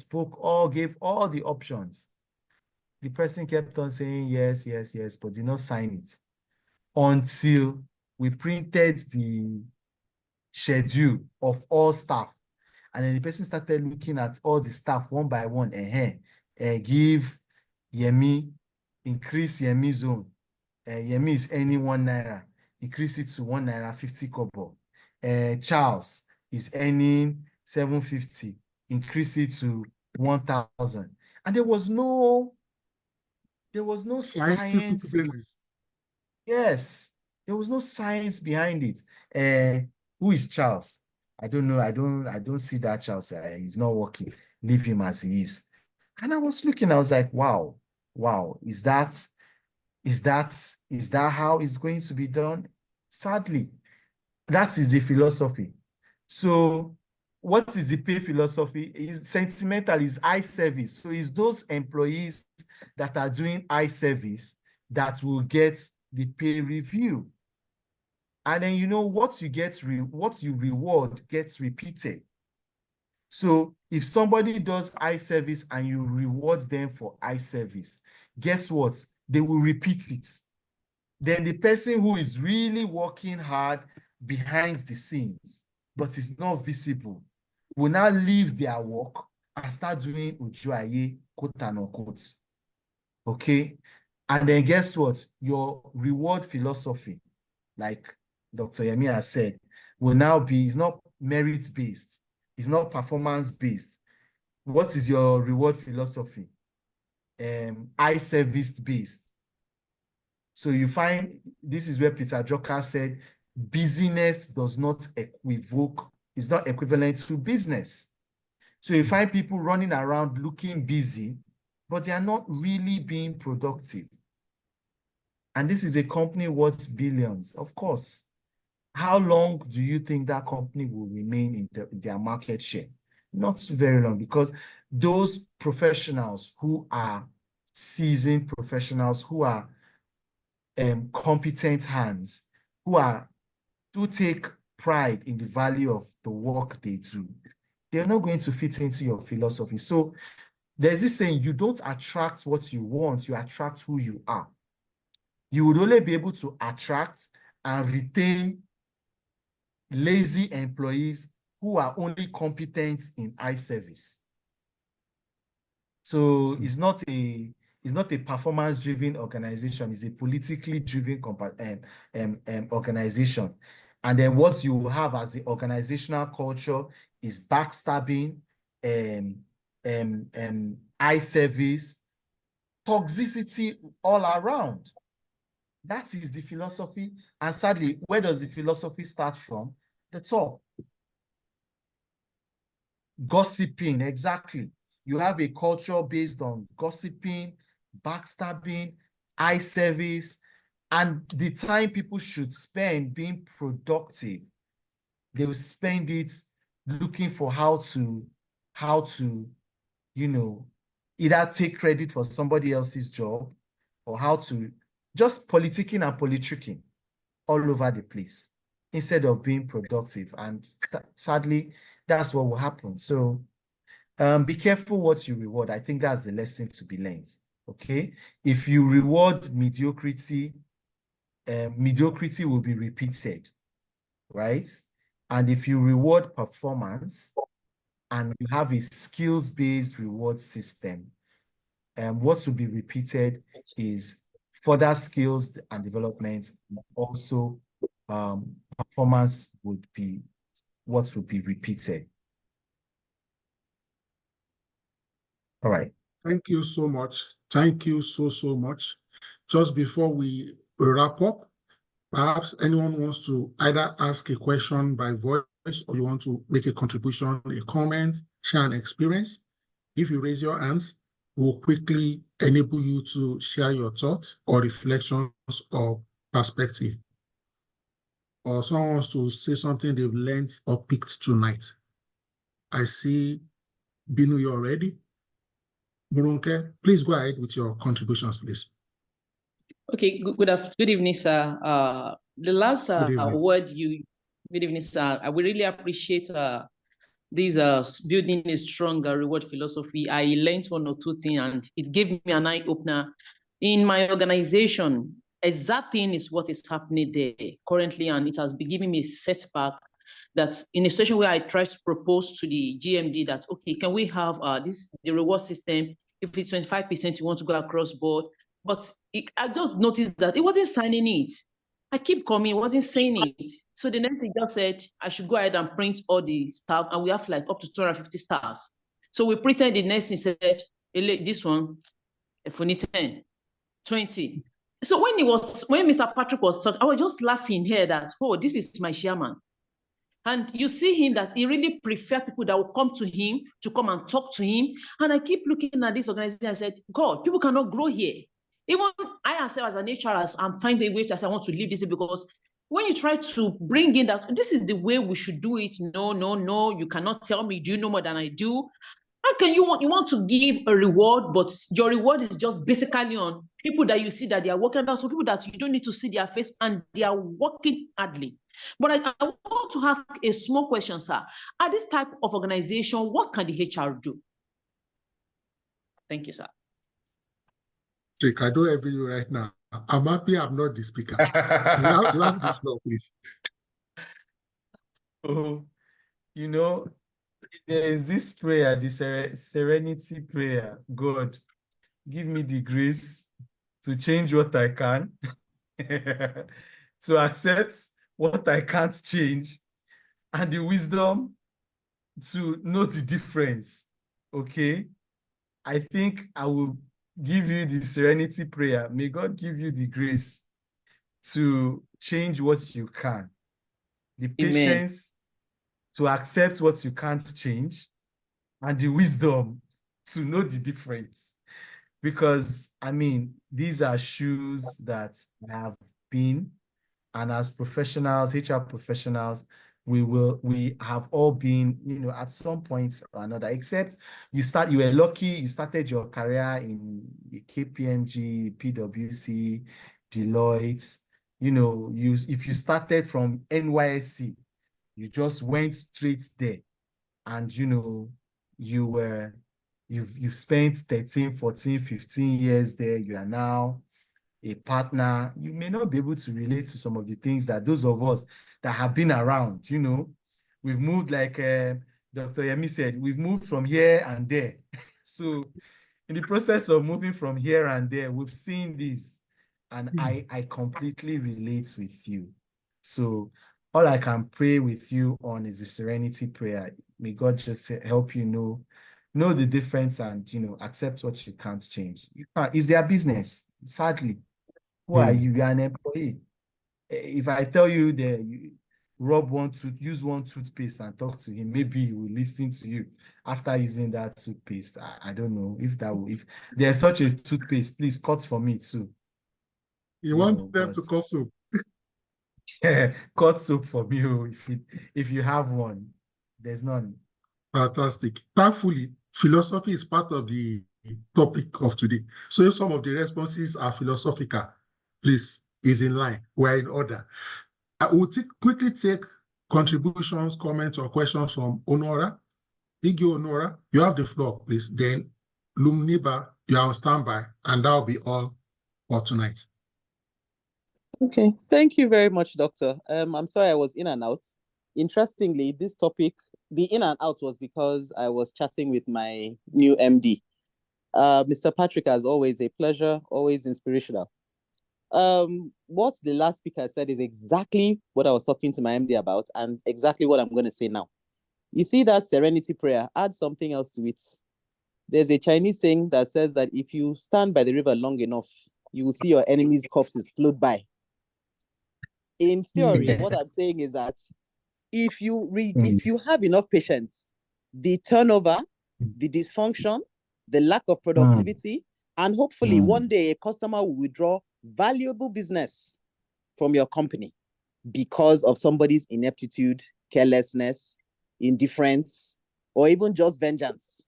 gave all the options. The person kept on saying yes, yes, yes, but did not sign it until we printed the schedule of all staff. And then the person started looking at all the staff one by one. Give Yemi, increase Yemi's own. Yemi is earning 1 naira, increase it to 1 naira 50 kobo. Charles is earning 750, increase it to 1,000. And there was no science. Basis. Yes, there was no science behind it. Who is Charles? I don't know. I don't see that Charles. He's not working. Leave him as he is. And I was looking, I was like, wow, is that how it's going to be done? Sadly, that is the philosophy. So what is the pay philosophy? Is sentimental, is eye service. So it's those employees that are doing eye service that will get the pay review. And then what you reward gets repeated. So if somebody does eye service and you reward them for eye service, guess what? They will repeat it. Then the person who is really working hard behind the scenes, but is not visible, will now leave their work and start doing ujuaye, quote and unquote. Okay? And then guess what? Your reward philosophy, like Dr. Yemi has said, will now be, it's not merit-based. It's not performance-based. What is your reward philosophy? Eye service-based. So you find, this is where Peter Drucker said, busyness does not is not equivalent to business. So you find people running around looking busy, but they are not really being productive. And this is a company worth billions, of course. How long do you think that company will remain in their market share? Not very long, because those professionals who are seasoned professionals, who are competent hands, who take pride in the value of the work they do, they're not going to fit into your philosophy. So there's this saying, you don't attract what you want, you attract who you are. You would only be able to attract and retain lazy employees who are only competent in eye service. So it's not a performance-driven organization, it's a politically driven organization. And then what you have as the organizational culture is backstabbing, eye service, toxicity all around. That is the philosophy. And sadly, where does the philosophy start from? The top. Gossiping, exactly. You have a culture based on gossiping, backstabbing, eye service, And the time people should spend being productive, they will spend it looking for how to, you know, either take credit for somebody else's job or how to just politicking and politricking all over the place instead of being productive. And sadly, that's what will happen. So be careful what you reward. I think that's the lesson to be learned. Okay. If you reward mediocrity, mediocrity will be repeated, right? And if you reward performance and you have a skills-based reward system, what will be repeated is further skills and development. Also, performance would be what would be repeated. All right. Thank you so much. Thank you so much. Just before we wrap up, perhaps anyone wants to either ask a question by voice or you want to make a contribution, a comment, share an experience. If you raise your hands, we'll quickly enable you to share your thoughts or reflections or perspective. Or someone wants to say something they've learned or picked tonight. I see Binu, you're ready. Murunke, please go ahead with your contributions, please. Okay, good evening, sir. The last word good evening, sir. I would really appreciate this building a stronger reward philosophy. I learned one or two things and it gave me an eye opener. In my organization, exact thing is what is happening there currently, and it has been giving me a setback that in a situation where I try to propose to the GMD that, okay, can we have the reward system? If it's 25%, you want to go across board. But I just noticed that it wasn't signing it. I keep coming, it wasn't saying it. So the next thing just said, I should go ahead and print all the staff, and we have like up to 250 staffs. So we printed the next thing, said, this one, for 10, 20. So when Mr. Patrick was talking, I was just laughing here that, oh, this is my chairman. And you see him that he really prefers people that will come to him to come and talk to him. And I keep looking at this organization. I said, God, people cannot grow here. Even I myself as an HR, I'm finding a way to say I want to leave this because when you try to bring in that, this is the way we should do it. No, you cannot tell me, do you know more than I do? How can you want to give a reward, but your reward is just basically on people that you see that they are working on, some people that you don't need to see their face and they are working hardly. But I want to have a small question, sir. At this type of organization, what can the HR do? Thank you, sir. I don't envy you right now. I'm happy I'm not the speaker. You have the floor, please. Oh, you know, there is this prayer, the serenity prayer. God, give me the grace to change what I can, to accept what I can't change, and the wisdom to know the difference. Okay? I think I will give you the serenity prayer. May God give you the grace to change what you can, the patience to accept what you can't change, and the wisdom to know the difference. Because, I mean, these are shoes that I have been, and as professionals, HR professionals, we have all been, you know, at some point or another, except you were lucky, you started your career in KPMG, PwC, Deloitte, you know, if you started from NYSC, you just went straight there, and you know, you've spent 13, 14, 15 years there. You are now a partner. You may not be able to relate to some of the things that those of us that have been around, you know, we've moved, like Dr. Yemi said, we've moved from here and there. So in the process of moving from here and there, we've seen this, and I completely relate with you. So all I can pray with you on is the serenity prayer. May God just help you know the difference and, you know, accept what you can't change. You can't, it's their business, sadly. Who are you? You're an employee. If I tell you that you use one toothpaste and talk to him, maybe he will listen to you after using that toothpaste. I don't know if there's such a toothpaste, please cut for me too. You want them to cut soup. Cut soup for me. If you have one, there's none. Fantastic. Thankfully, philosophy is part of the topic of today. So if some of the responses are philosophical, please, is in line. We're in order. I will quickly take contributions, comments, or questions from Honora. Iggy Honora, you have the floor, please. Then Lumniba, you are on standby, and that'll be all for tonight. Okay, thank you very much, Doctor. I'm sorry I was in and out. Interestingly, this topic, the in and out was because I was chatting with my new MD. Mr. Patrick, as always, a pleasure, always inspirational. What the last speaker said is exactly what I was talking to my MD about and exactly what I'm going to say now. You see that serenity prayer, add something else to it. There's a Chinese saying that says that if you stand by the river long enough, you will see your enemy's corpses float by. In theory, what I'm saying is that if you have enough patience, the turnover, the dysfunction, the lack of productivity, and hopefully one day a customer will withdraw valuable business from your company because of somebody's ineptitude, carelessness, indifference, or even just vengeance.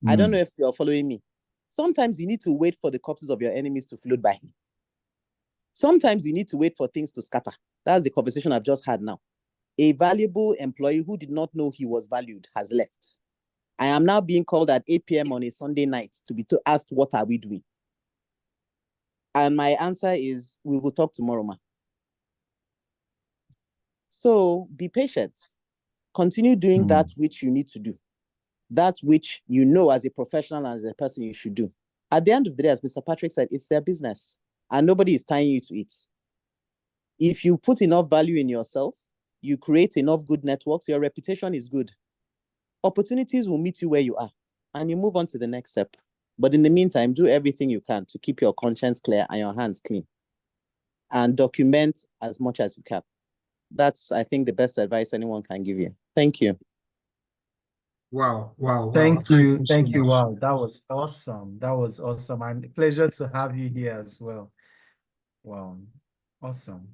I don't know if you're following me. Sometimes you need to wait for the corpses of your enemies to float by. Sometimes you need to wait for things to scatter. That's the conversation I've just had now. A valuable employee who did not know he was valued has left. I am now being called at 8 p.m. on a Sunday night to be asked, what are we doing? And my answer is, we will talk tomorrow, ma. So be patient. Continue doing that which you need to do. That which you know as a professional and as a person you should do. At the end of the day, as Mr. Patrick said, it's their business and nobody is tying you to it. If you put enough value in yourself, you create enough good networks, your reputation is good. Opportunities will meet you where you are and you move on to the next step. But in the meantime, do everything you can to keep your conscience clear and your hands clean and document as much as you can. That's, I think, the best advice anyone can give you. Thank you. Wow. Thank you. So much. Wow, that was awesome. That was awesome. And a pleasure to have you here as well. Wow, awesome.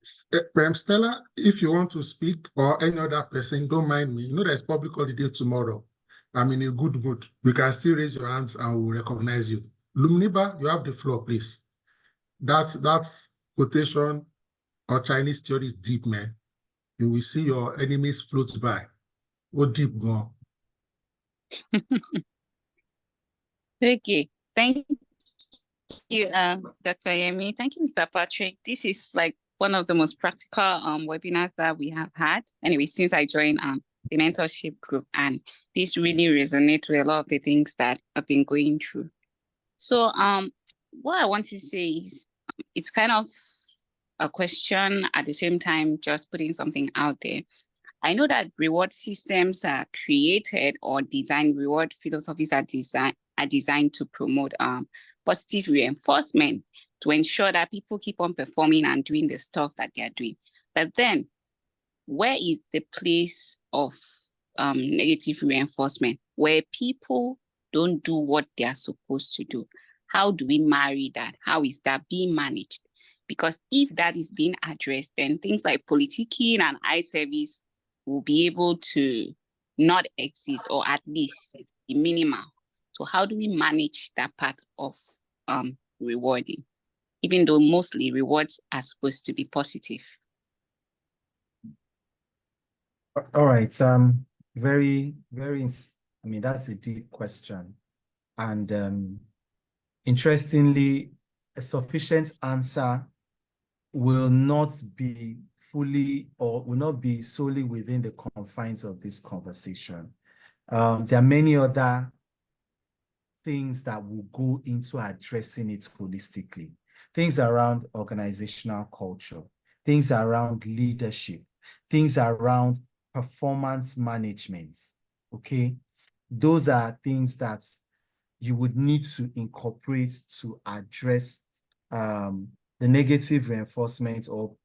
Stella, if you want to speak or any other person, don't mind me. You know there's public holiday tomorrow. I'm in a good mood. You can still raise your hands and we'll recognize you. Lumniba, you have the floor, please. That's quotation or Chinese theory is deep, man. You will see your enemies float by. What deep more? Okay, thank you, Dr. Yemi. Thank you, Mr. Patrick. This is like one of the most practical webinars that we have had. Anyway, since I joined the mentorship group, and this really resonates with a lot of the things that I've been going through. So what I want to say is it's kind of a question at the same time, just putting something out there. I know that reward systems are created or designed, reward philosophies are designed to promote positive reinforcement to ensure that people keep on performing and doing the stuff that they're doing. But then, where is the place of negative reinforcement, where people don't do what they're supposed to do? How do we marry that? How is that being managed? Because if that is being addressed, then things like politicking and eye service will be able to not exist, or at least be minimal. So how do we manage that part of rewarding, even though mostly rewards are supposed to be positive? All right. Very, very, I mean, that's a deep question. And interestingly, a sufficient answer will not be fully or will not be solely within the confines of this conversation. There are many other things that will go into addressing it holistically. Things around organizational culture, things around leadership, things around performance management, okay? Those are things that you would need to incorporate to address the negative reinforcement or,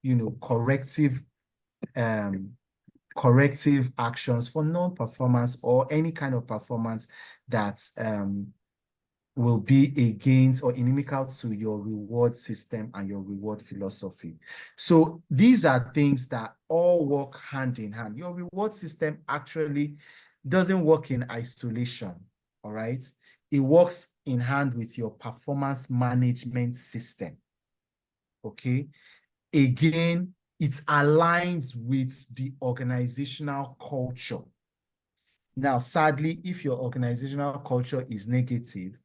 corrective actions for non-performance or any kind of performance that will be against or inimical to your reward system and your reward philosophy. So these are things that all work hand in hand. Your reward system actually doesn't work in isolation, all right? It works in hand with your performance management system, okay? Again, it aligns with the organizational culture. Now, sadly, if your organizational culture is negative,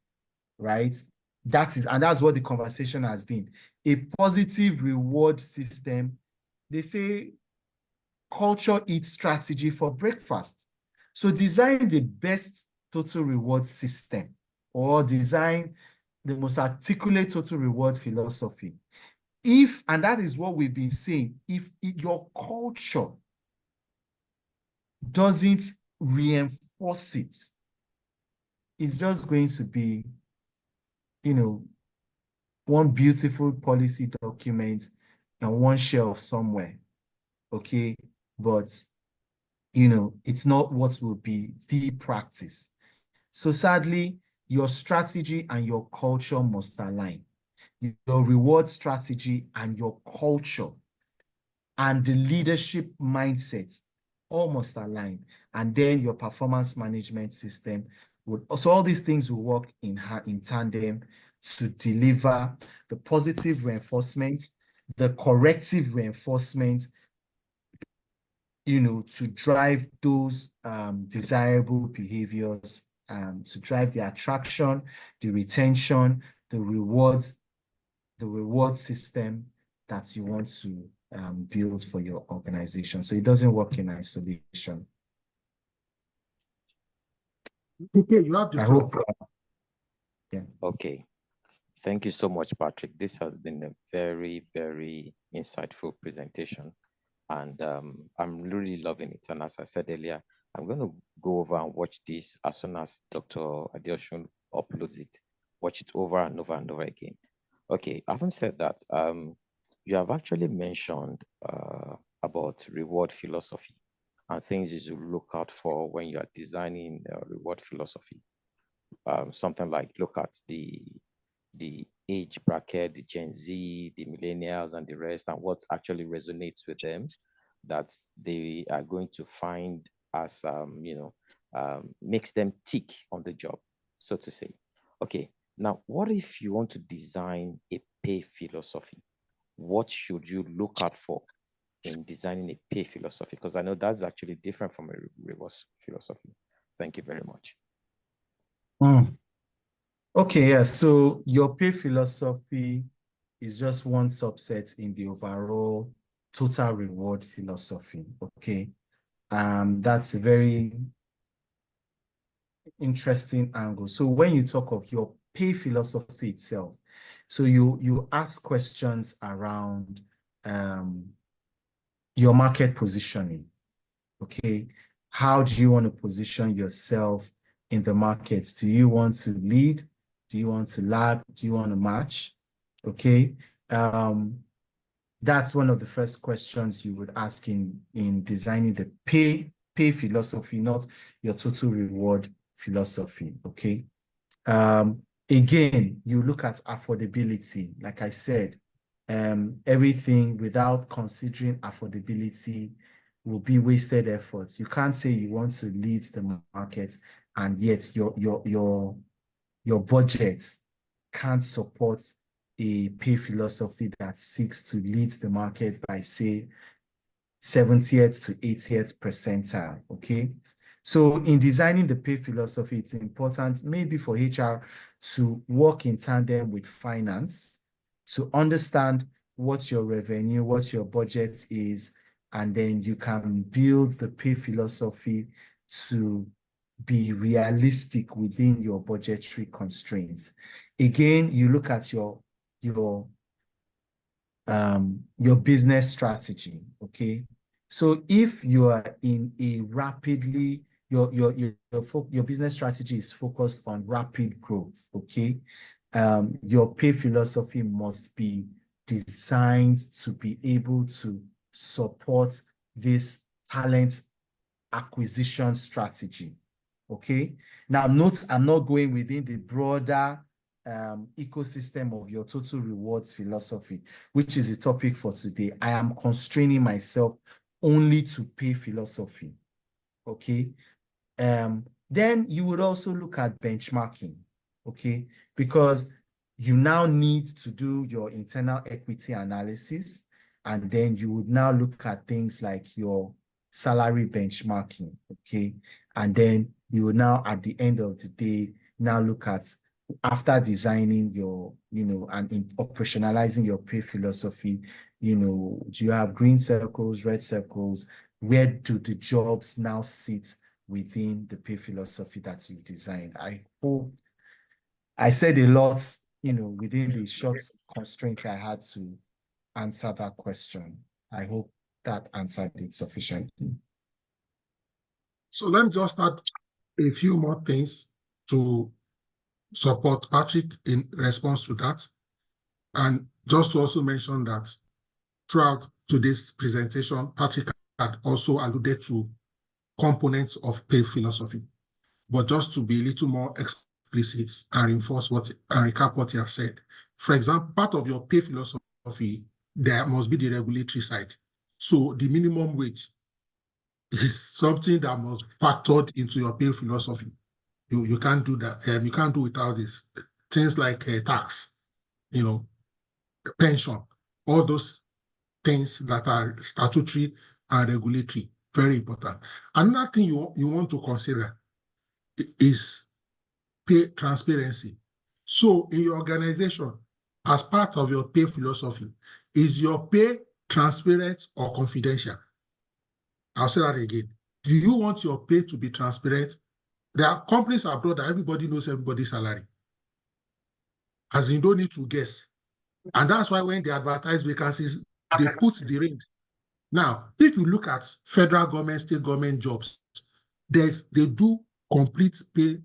right? That's what the conversation has been. A positive reward system, they say culture eats strategy for breakfast. So design the best total reward system or design the most articulate total reward philosophy. And that is what we've been saying, if your culture doesn't reinforce it, it's just going to be, one beautiful policy document on one shelf somewhere, okay? But, it's not what will be the practice. So sadly, your strategy and your culture must align. Your reward strategy and your culture and the leadership mindset all must align. And then your performance management system would, so all these things will work in tandem to deliver the positive reinforcement, the corrective reinforcement, to drive those desirable behaviors, to drive the attraction, the retention, the reward system that you want to build for your organization. So it doesn't work in isolation. Okay, you have the floor. Yeah. Okay. Thank you so much, Patrick. This has been a very, very insightful presentation. And I'm really loving it. And as I said earlier, I'm going to go over and watch this as soon as Dr. Adeosun uploads it. Watch it over and over and over again. Okay, having said that, you have actually mentioned about reward philosophy and things you should look out for when you are designing reward philosophy. Something like look at the age bracket, the Gen Z, the millennials, and the rest, and what actually resonates with them that they are going to find as, makes them tick on the job, so to say. Okay, now, what if you want to design a pay philosophy? What should you look out for in designing a pay philosophy? Because I know that's actually different from a reward philosophy. Thank you very much. Okay, yeah, so your pay philosophy is just one subset in the overall total reward philosophy, okay? That's a very interesting angle. So when you talk of your pay philosophy itself, so you ask questions around your market positioning, okay? How do you want to position yourself in the market? Do you want to lead? Do you want to lag? Do you want to match? Okay. That's one of the first questions you would ask in designing the pay philosophy, not your total reward philosophy. Okay. Again, you look at affordability. Like I said, everything without considering affordability will be wasted efforts. You can't say you want to lead the market and yet your budget can't support a pay philosophy that seeks to lead the market by, say, 70th to 80th percentile, okay? So in designing the pay philosophy, it's important maybe for HR to work in tandem with finance to understand what your revenue, what your budget is, and then you can build the pay philosophy to be realistic within your budgetary constraints. Again, you look at your business strategy, okay? So if you are in a rapidly, your business strategy is focused on rapid growth, okay? Your pay philosophy must be designed to be able to support this talent acquisition strategy, Okay. Now, note, I'm not going within the broader ecosystem of your total rewards philosophy, which is the topic for today. I am constraining myself only to pay philosophy. Okay. Then you would also look at benchmarking. Okay. Because you now need to do your internal equity analysis, and then you would now look at things like your salary benchmarking. Okay. And then you will now, at the end of the day, now look at, after designing your, and in operationalizing your pay philosophy, do you have green circles, red circles? Where do the jobs now sit within the pay philosophy that you've designed? I hope I said a lot, within the short constraints I had to answer that question. I hope that answered it sufficiently. So let me just add a few more things to support Patrick in response to that. And just to also mention that throughout today's presentation, Patrick had also alluded to components of pay philosophy. But just to be a little more explicit and reinforce and recap what you have said. For example, part of your pay philosophy, there must be the regulatory side. So the minimum wage is something that must be factored into your pay philosophy. You can't do that. You can't do without this. Things like tax, pension, all those things that are statutory and regulatory, very important. Another thing you want to consider is pay transparency. So in your organization, as part of your pay philosophy, is your pay transparent or confidential? I'll say that again. Do you want your pay to be transparent? There are companies abroad that everybody knows everybody's salary, as in don't need to guess. And that's why when they advertise vacancies, they put the range. Now, if you look at federal government, state government jobs, they do complete pay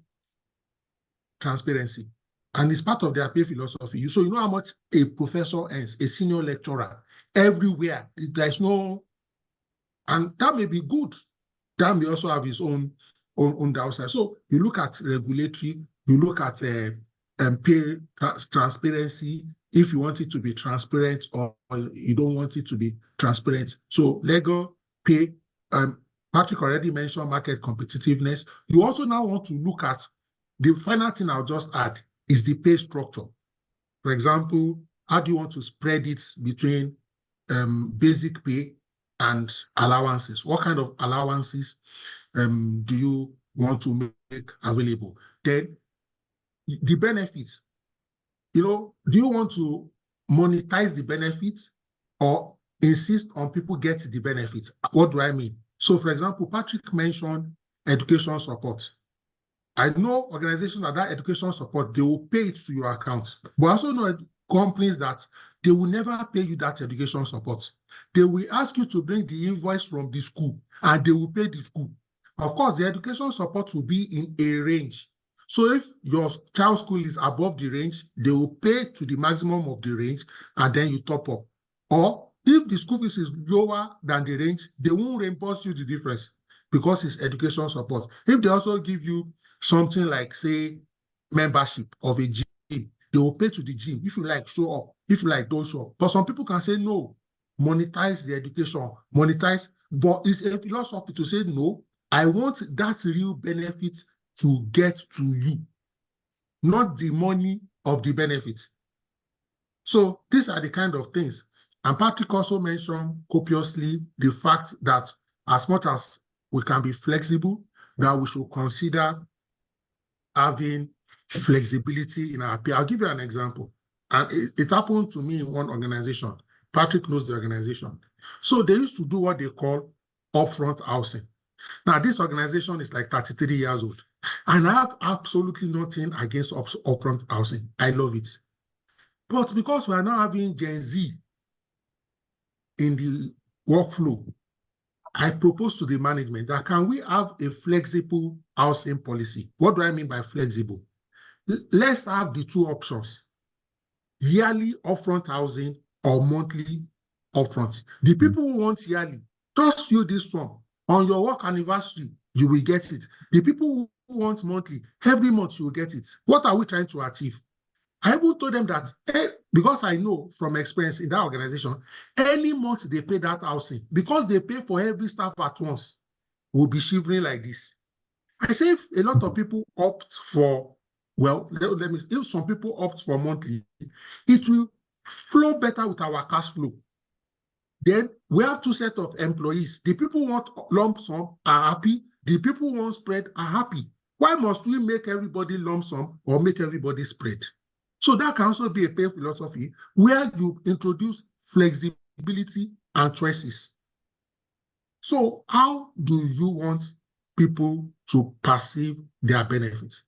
transparency. And it's part of their pay philosophy. So you know how much a professor earns, a senior lecturer, everywhere. There's no, and that may be good. That may also have its own downside. So you look at regulatory, you look at pay transparency, if you want it to be transparent or you don't want it to be transparent. So legal pay, Patrick already mentioned market competitiveness. You also now want to look at the final thing I'll just add is the pay structure. For example, how do you want to spread it between basic pay and allowances? What kind of allowances do you want to make available? Then the benefits, do you want to monetize the benefits or insist on people get the benefits? What do I mean? So for example, Patrick mentioned education support. I know organizations that education support, they will pay it to your account. But I also know companies that they will never pay you that education support. They will ask you to bring the invoice from the school and they will pay the school. Of course, the education support will be in a range. So if your child's school is above the range, they will pay to the maximum of the range and then you top up. Or if the school fees is lower than the range, they won't reimburse you the difference because it's education support. If they also give you something like, say, membership of a gym, they will pay to the gym. If you like, show up. If you like, don't show up. But some people can say, no, monetize the education, monetize. But it's a philosophy to say, no, I want that real benefit to get to you, not the money of the benefit. So these are the kind of things. And Patrick also mentioned copiously the fact that as much as we can be flexible, that we should consider having flexibility in our pay. I'll give you an example. And it happened to me in one organization. Patrick knows the organization. So they used to do what they call upfront housing. Now, this organization is like 33 years old. And I have absolutely nothing against upfront housing. I love it. But because we are now having Gen Z in the workflow, I propose to the management that can we have a flexible housing policy? What do I mean by flexible? Let's have the two options, yearly upfront housing or monthly upfront. The people who want yearly, just use this form. On your work anniversary, you will get it. The people who want monthly, every month you will get it. What are we trying to achieve? I even told them that, because I know from experience in that organization, any month they pay that housing, because they pay for every staff at once, will be shivering like this. I say if a lot of people opt for, well, let me, if some people opt for monthly, it will flow better with our cash flow. Then we have two sets of employees. The people who want lump sum are happy. The people who want spread are happy. Why must we make everybody lump sum or make everybody spread? So that can also be a pay philosophy where you introduce flexibility and choices. So how do you want people to perceive their benefits?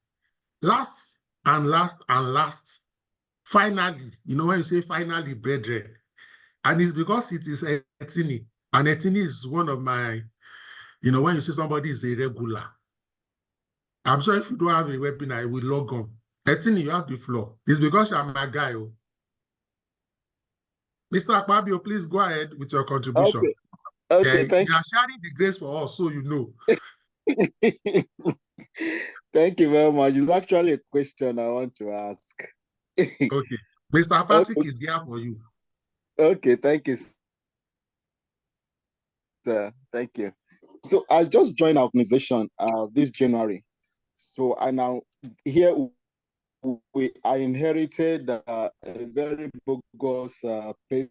Last and last and last, finally, you know when you say finally, brethren, and it's because it is Etini, and Etini is one of my, you know, when you say somebody is a regular, I'm sure if you don't have a webinar, I will log on. Etini, you have the floor. It's because you're my guy. Oh. Mr. Akpabio, please go ahead with your contribution. Okay, thank you. You are sharing the grace for us, so you know. Thank you very much. It's actually a question I want to ask. Okay. Mr. Patrick is here for you. Okay, thank you, sir. Thank you. So I just joined our organization this January. So I now here I inherited a very bogus pay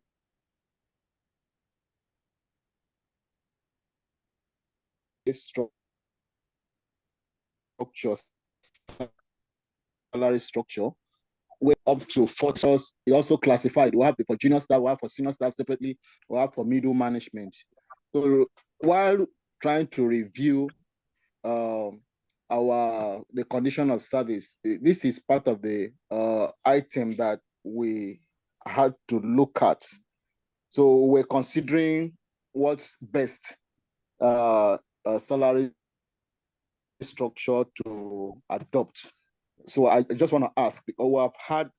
structure, salary structure. We're up to 40. It also classified. We have for junior staff, we have for senior staff separately, we have for middle management. So while trying to review the condition of service, this is part of the item that we had to look at. So we're considering what's best salary structure to adopt. So I just want to ask, because we have had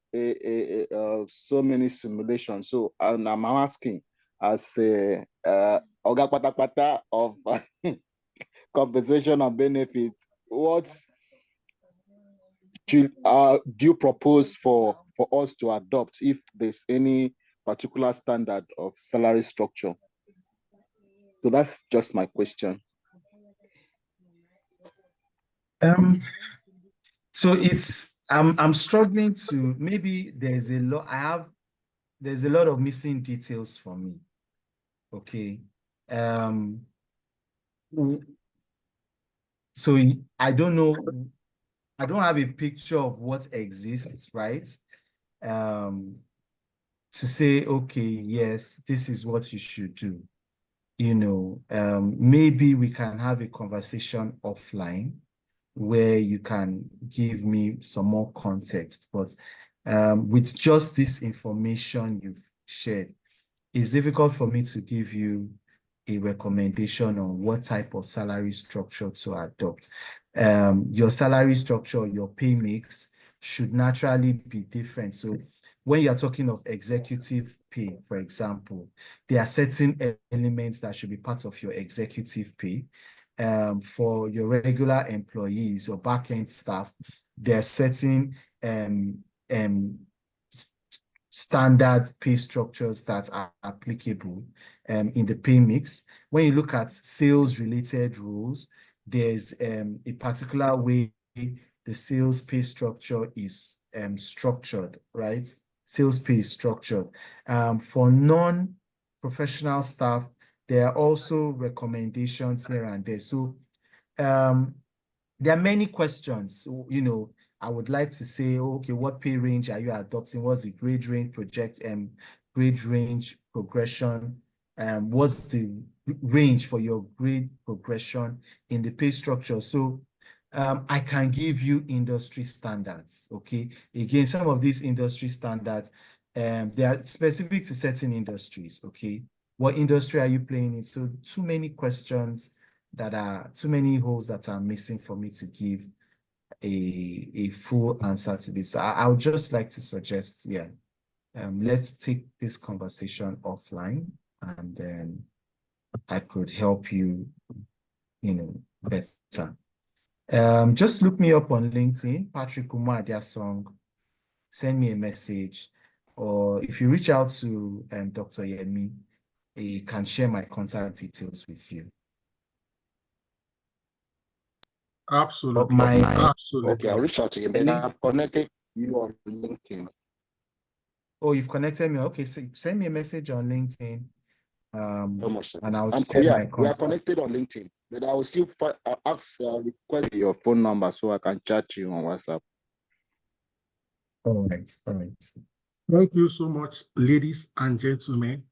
so many simulations. So I'm asking, as a Oga Patapata of compensation and benefit, what do you propose for us to adopt if there's any particular standard of salary structure? So that's just my question. So it's I'm struggling to, maybe there's a lot of missing details for me. Okay. So I don't know, I don't have a picture of what exists, right? To say, okay, yes, this is what you should do. You know, maybe we can have a conversation offline where you can give me some more context, but with just this information you've shared, it's difficult for me to give you a recommendation on what type of salary structure to adopt. Your salary structure, your pay mix should naturally be different. So when you're talking of executive pay, for example, there are certain elements that should be part of your executive pay. For your regular employees or back-end staff, there are certain standard pay structures that are applicable in the pay mix. When you look at sales-related roles, there's a particular way the sales pay structure is structured, right? Sales pay is structured. For non-professional staff, there are also recommendations here and there. So there are many questions. You know, I would like to say, okay, what pay range are you adopting? What's the grade range grade range progression? What's the range for your grade progression in the pay structure? So I can give you industry standards, okay? Again, some of these industry standards, they are specific to certain industries, okay? What industry are you playing in? So too many questions too many holes that are missing for me to give a full answer to this. I would just like to suggest, yeah, let's take this conversation offline, and then I could help you, you know, better. Just look me up on LinkedIn, Patrick Umuadiasong. Send me a message, or if you reach out to Dr. Yemi, he can share my contact details with you. Absolutely. Absolutely. Okay, I'll reach out to you. Then I've connected you on LinkedIn. Oh, you've connected me. Okay, so send me a message on LinkedIn. And I'll share yeah, my contact. we are connected on LinkedIn, but I will still request your phone number so I can chat you on WhatsApp. All right. Thank you so much, ladies and gentlemen.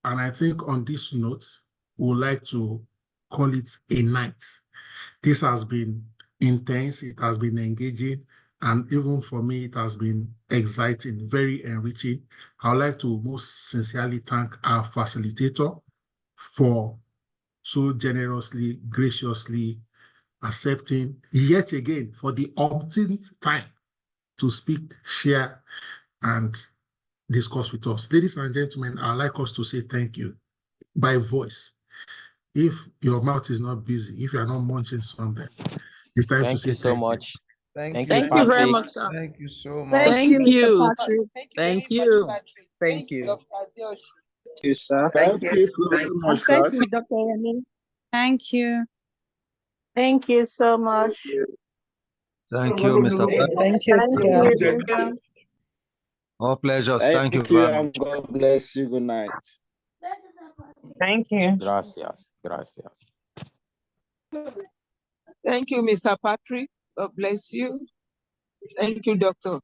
And I think on this note, we would like to call it a night. This has been intense, it has been engaging, and even for me, it has been exciting, very enriching. I would like to most sincerely thank our facilitator for so generously, graciously accepting yet again for the umpteenth time to speak, share, and discuss with us. Ladies and gentlemen, I'd like us to say thank you by voice. If your mouth is not busy, if you're not munching something, it's time to say thank you so much. Thank you, you very Patrick. much, sir. Thank you so much. Thank you. Thank you. Thank you. Thank you, sir. Thank you so much, Thank guys. you, Dr. Yemi. Thank you. Thank you so much. Thank you, Mr. Patrick. Thank you, sir. All pleasures. Thank Thank you very and much. God bless you. Good night. Thank you. Gracias. Thank you, Mr. Patrick. God bless you. Thank you, Doctor.